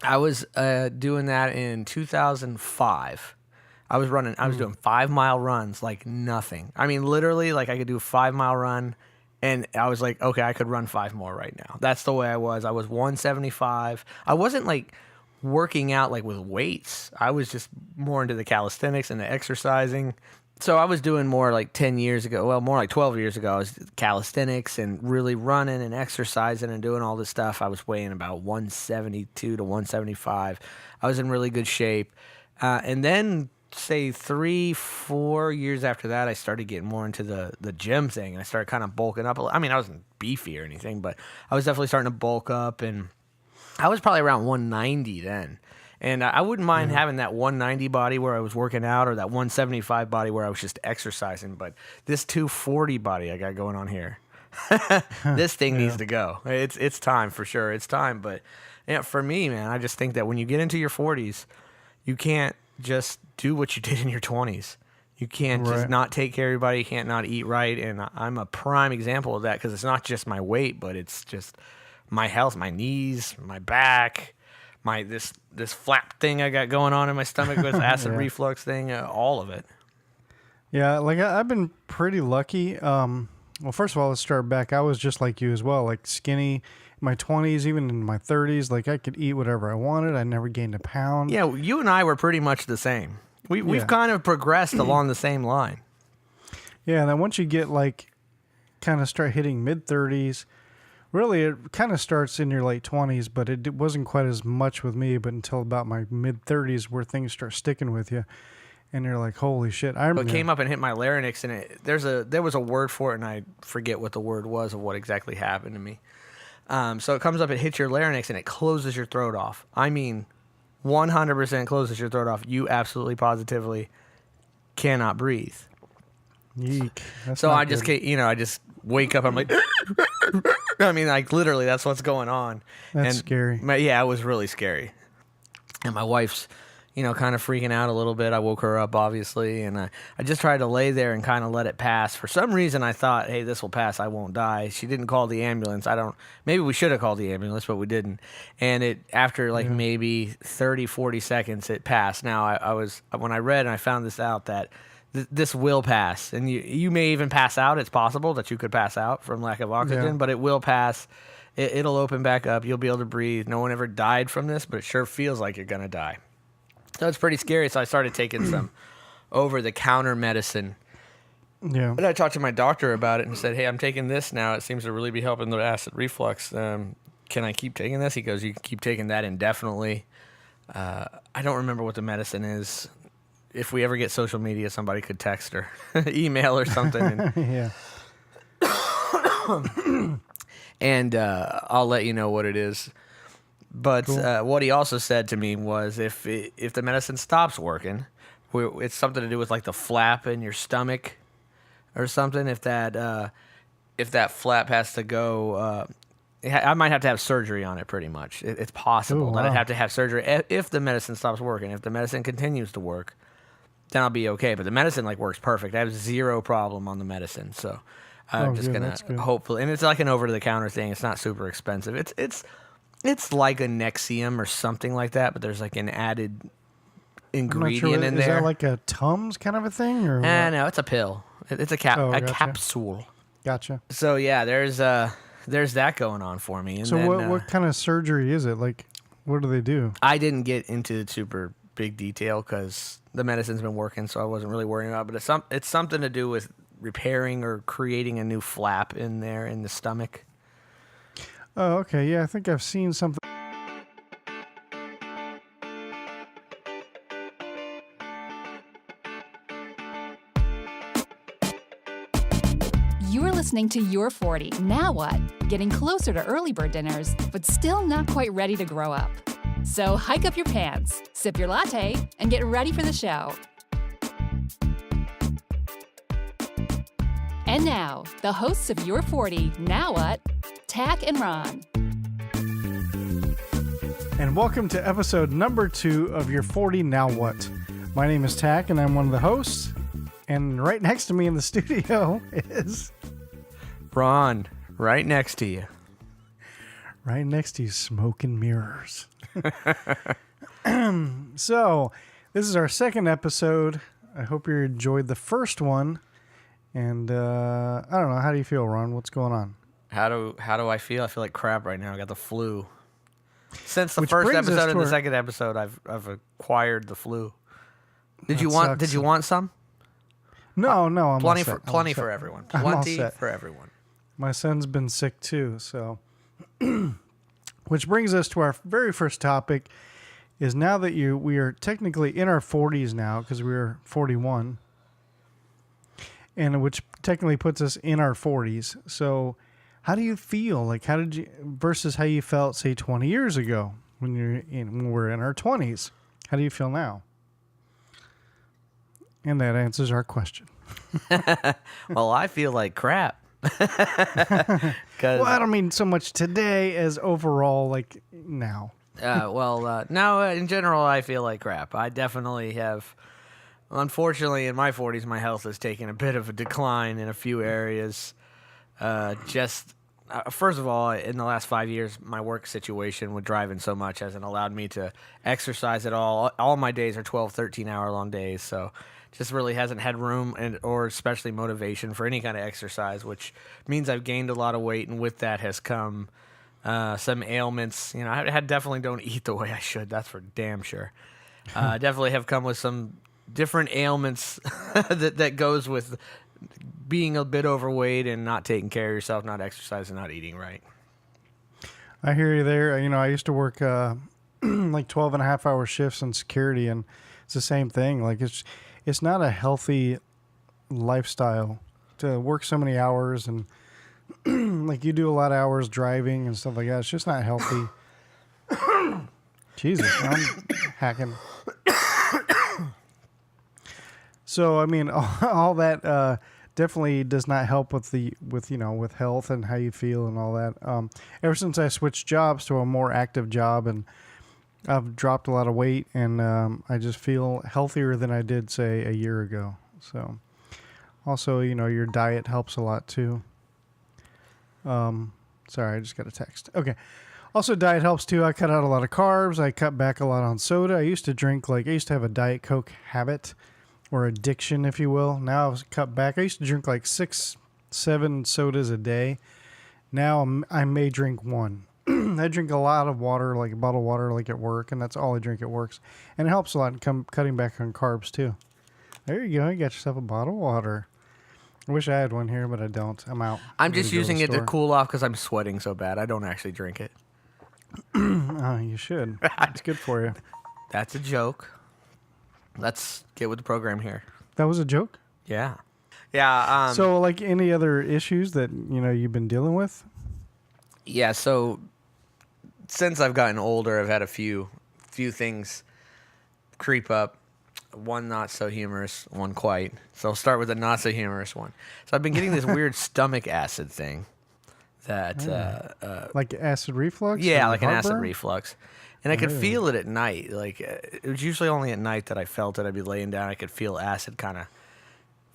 C: I was doing that in 2005. I was doing 5-mile runs like nothing. I mean, literally, like I could do a 5-mile run, and I was like, okay, I could run 5 more right now. That's the way I was. I was 175. I wasn't like working out like with weights. I was just more into the calisthenics and the exercising. So I was doing more like 10 years ago, well, more like 12 years ago, I was calisthenics and really running and exercising and doing all this stuff. I was weighing about 172 to 175. I was in really good shape. And then, say 3-4 years after that, I started getting more into the gym thing. And I started kind of bulking up. I mean, I wasn't beefy or anything, but I was definitely starting to bulk up. And I was probably around 190 then. And I wouldn't mind having that 190 body where I was working out, or that 175 body where I was just exercising. But this 240 body I got going on here, this thing needs to go. It's time for sure. It's time. But for me, man, I just think that when you get into your 40s, you can't just do what you did in your 20s. You can't just not take care of your body. You can't not eat right. And I'm a prime example of that, because it's not just my weight, but it's just my health, my knees, my back, this flap thing I got going on in my stomach with acid reflux thing, all of it.
B: Yeah, like I've been pretty lucky. Well, first of all, let's start back. I was just like you as well, like skinny in my 20s, even in my 30s. Like I could eat whatever I wanted. I never gained a pound.
C: Yeah, you and I were pretty much the same. We've kind of progressed along the same line.
B: Yeah, and then once you get like kind of start hitting mid-30s, really, it kind of starts in your late 20s, but it wasn't quite as much with me, but until about my mid-30s where things start sticking with you, and you're like, holy shit.
C: It came up and hit my larynx, and there was a word for it, and I forget what the word was of what exactly happened to me. So it comes up, it hits your larynx, and it closes your throat off. I mean, 100% closes your throat off. You absolutely, positively cannot breathe.
B: Yeek.
C: So I just I just wake up, I'm like, I mean, like literally that's what's going on.
B: That's scary.
C: Yeah, it was really scary. And my wife's, kind of freaking out a little bit. I woke her up, obviously, and I just tried to lay there and kind of let it pass. For some reason, I thought, hey, this will pass. I won't die. She didn't call the ambulance. Maybe we should have called the ambulance, but we didn't. And after maybe 30, 40 seconds, it passed. Now, when I read and I found this out that this will pass, and you may even pass out. It's possible that you could pass out from lack of oxygen, but it will pass. It'll open back up. You'll be able to breathe. No one ever died from this, but it sure feels like you're going to die. So it's pretty scary. So I started taking some over-the-counter medicine.
B: Yeah.
C: And I talked to my doctor about it and said, hey, I'm taking this now. It seems to really be helping the acid reflux. Can I keep taking this? He goes, you can keep taking that indefinitely. I don't remember what the medicine is. If we ever get social media, somebody could text or email or something.
B: Yeah.
C: And I'll let you know what it is. But cool. What he also said to me was if the medicine stops working, it's something to do with like the flap in your stomach or something. If that flap has to go, I might have to have surgery on it pretty much. It's possible that I'd have to have surgery if the medicine stops working. If the medicine continues to work, then I'll be okay. But the medicine works perfect. I have zero problem on the medicine. So I'm just going to hopefully, and it's like an over-the-counter thing. It's not super expensive. It's like a Nexium or something like that, but there's like an added ingredient in there.
B: Is that like a Tums kind of a thing? Or
C: no, it's a pill. It's a
B: gotcha.
C: capsule.
B: Gotcha.
C: So yeah, there's that going on for me. And
B: so
C: then,
B: what kind of surgery is it? Like, what do they do?
C: I didn't get into super big detail because the medicine's been working, so I wasn't really worrying about it. But it's something to do with repairing or creating a new flap in there in the stomach.
B: Oh, okay. Yeah, I think I've seen something.
A: You're listening to You're 40. Now what? Getting closer to early bird dinners, but still not quite ready to grow up. So hike up your pants, sip your latte, and get ready for the show. And now, the hosts of You're 40. Now what? Tach and Ron.
B: And welcome to episode number 2 of Your 40 Now What? My name is Tach, and I'm one of the hosts. And right next to me in the studio is...
C: Ron, right next to you.
B: Right next to you, smoke and mirrors. So, this is our second episode. I hope you enjoyed the first one. And I don't know, how do you feel, Ron? What's going on?
C: How do I feel? I feel like crap right now. I got the flu. Since the
B: Which
C: first
B: brings us
C: episode
B: to
C: and the
B: our-
C: second episode, I've acquired the flu. Did
B: That
C: you want
B: sucks.
C: some?
B: No, I'm all
C: Plenty
B: set.
C: for
B: I'm all
C: plenty
B: set.
C: for everyone.
B: I'm all
C: Plenty
B: set.
C: for everyone.
B: My son's been sick too, so. Which brings us to our very first topic, is now that we are technically in our 40s now, because we were 41, and which technically puts us in our 40s. So, how do you feel? Like, how did you versus how you felt, say, 20 years ago when we're in our 20s? How do you feel now? And that answers our question.
C: Well, I feel like crap.
B: Well, I don't mean so much today as overall, like now.
C: No, in general, I feel like crap. I definitely have. Unfortunately, in my 40s, my health has taken a bit of a decline in a few areas. First of all, in the last 5 years, my work situation with driving so much hasn't allowed me to exercise at all. All my days are 12, 13-hour-long days, so just really hasn't had room or especially motivation for any kind of exercise, which means I've gained a lot of weight, and with that has come some ailments. You know, I definitely don't eat the way I should. That's for damn sure. Definitely have come with some different ailments that goes with being a bit overweight and not taking care of yourself, not exercising, not eating right.
B: I hear you there. You know, I used to work like 12 and a half hour shifts in security, and it's the same thing. Like, it's not a healthy lifestyle to work so many hours, and like you do a lot of hours driving and stuff like that. It's just not healthy. Jesus, I'm hacking. So, I mean, all that definitely does not help with health and how you feel and all that. Ever since I switched jobs to a more active job, and I've dropped a lot of weight, and I just feel healthier than I did, say, a year ago. So, also, your diet helps a lot too. Sorry, I just got a text. Okay. Also, diet helps too. I cut out a lot of carbs. I cut back a lot on soda. I used to have a Diet Coke habit, or addiction, if you will. Now I've cut back. I used to drink like 6-7 sodas a day. Now I may drink one. I drink a lot of water, like a bottle of water, like at work, and that's all I drink at work. And it helps a lot in cutting back on carbs too. There you go. You got yourself a bottle of water. I wish I had one here, but I don't. I'm out.
C: I'm just
B: gonna go to
C: using
B: the
C: it to
B: store.
C: cool off because I'm sweating so bad. I don't actually drink it.
B: Oh, you should. It's good for you.
C: That's a joke. Let's get with the program here.
B: That was a joke?
C: Yeah. Yeah.
B: So, like, any other issues that, you've been dealing with?
C: Yeah, so since I've gotten older, I've had a few things creep up. One not so humorous, one quite. So I'll start with the not so humorous one. So I've been getting this weird stomach acid thing that
B: Like acid reflux?
C: yeah,
B: or
C: like an acid
B: heartburn?
C: reflux. And I could feel it at night. Like, it was usually only at night that I felt it. I'd be laying down. I could feel acid kind of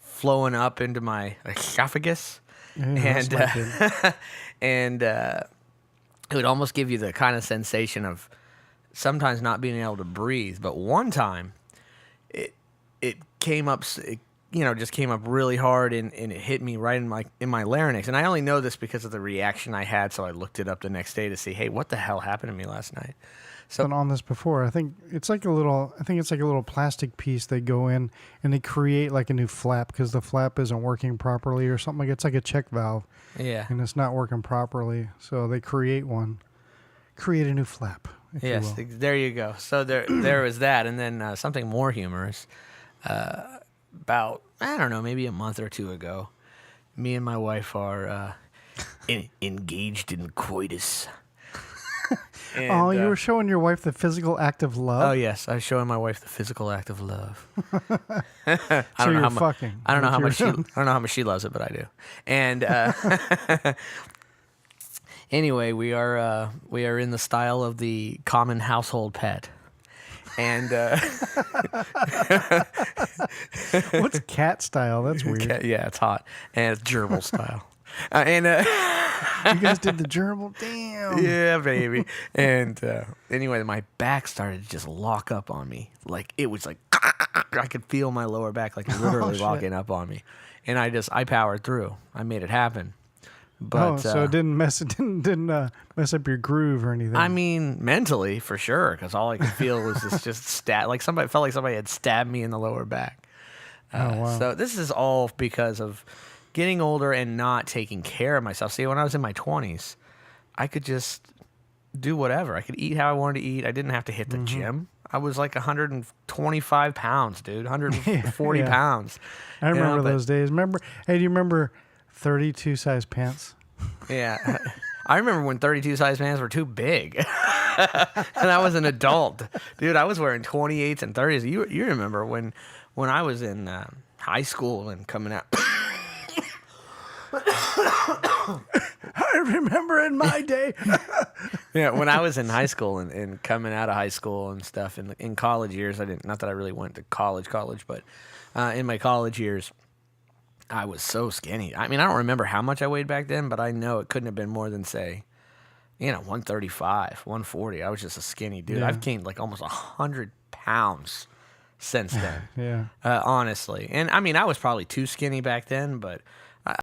C: flowing up into my esophagus.
B: Yeah, that's not good.
C: And it would almost give you the kind of sensation of sometimes not being able to breathe. But one time, it came up, just came up really hard, and it hit me right in my larynx. And I only know this because of the reaction I had, so I looked it up the next day to see, hey, what the hell happened to me last night? So
B: Been on this before. I think it's like a little plastic piece they go in and they create like a new flap because the flap isn't working properly or something. Like, it's like a check valve.
C: yeah.
B: And it's not working properly. So they create a new flap. If you
C: Yes,
B: will.
C: there you go. So there was that, and then something more humorous. About, I don't know, maybe a month or two ago, Me and my wife are engaged in coitus. And,
B: you were showing your wife the physical act of love?
C: Oh, yes. I was showing my wife the physical act of love.
B: So you're fucking.
C: I don't know how much she loves it, but I do. And anyway, we are in the style of the common household pet. And
B: What's cat style? That's weird.
C: yeah, it's hot. And it's gerbil style.
B: You guys did the gerbil? Damn.
C: Yeah, baby. And anyway, my back started to just lock up on me. Like, it was like, I could feel my lower back like literally locking up on me. And I powered through. I made it happen. But,
B: so it didn't mess up your groove or anything.
C: I mean, mentally, for sure, because all I could feel was this just felt like somebody had stabbed me in the lower back.
B: Wow.
C: So this is all because of getting older and not taking care of myself. See, when I was in my 20s, I could just do whatever. I could eat how I wanted to eat. I didn't have to hit the gym. I was like 125 pounds, dude, 140 pounds.
B: I remember those days. Hey, do you remember 32 size pants?
C: Yeah. I remember when 32 size pants were too big. And I was an adult. Dude, I was wearing 28s and 30s. You remember when I was in high school and coming out.
B: I remember in my day.
C: Yeah, when I was in high school and coming out of high school and stuff, in college years, not that I really went to college, but in my college years, I was so skinny. I mean, I don't remember how much I weighed back then, but I know it couldn't have been more than, say, 135, 140. I was just a skinny dude.
B: Yeah.
C: I've gained like almost 100 pounds since then.
B: Yeah.
C: Honestly. And I mean, I was probably too skinny back then, but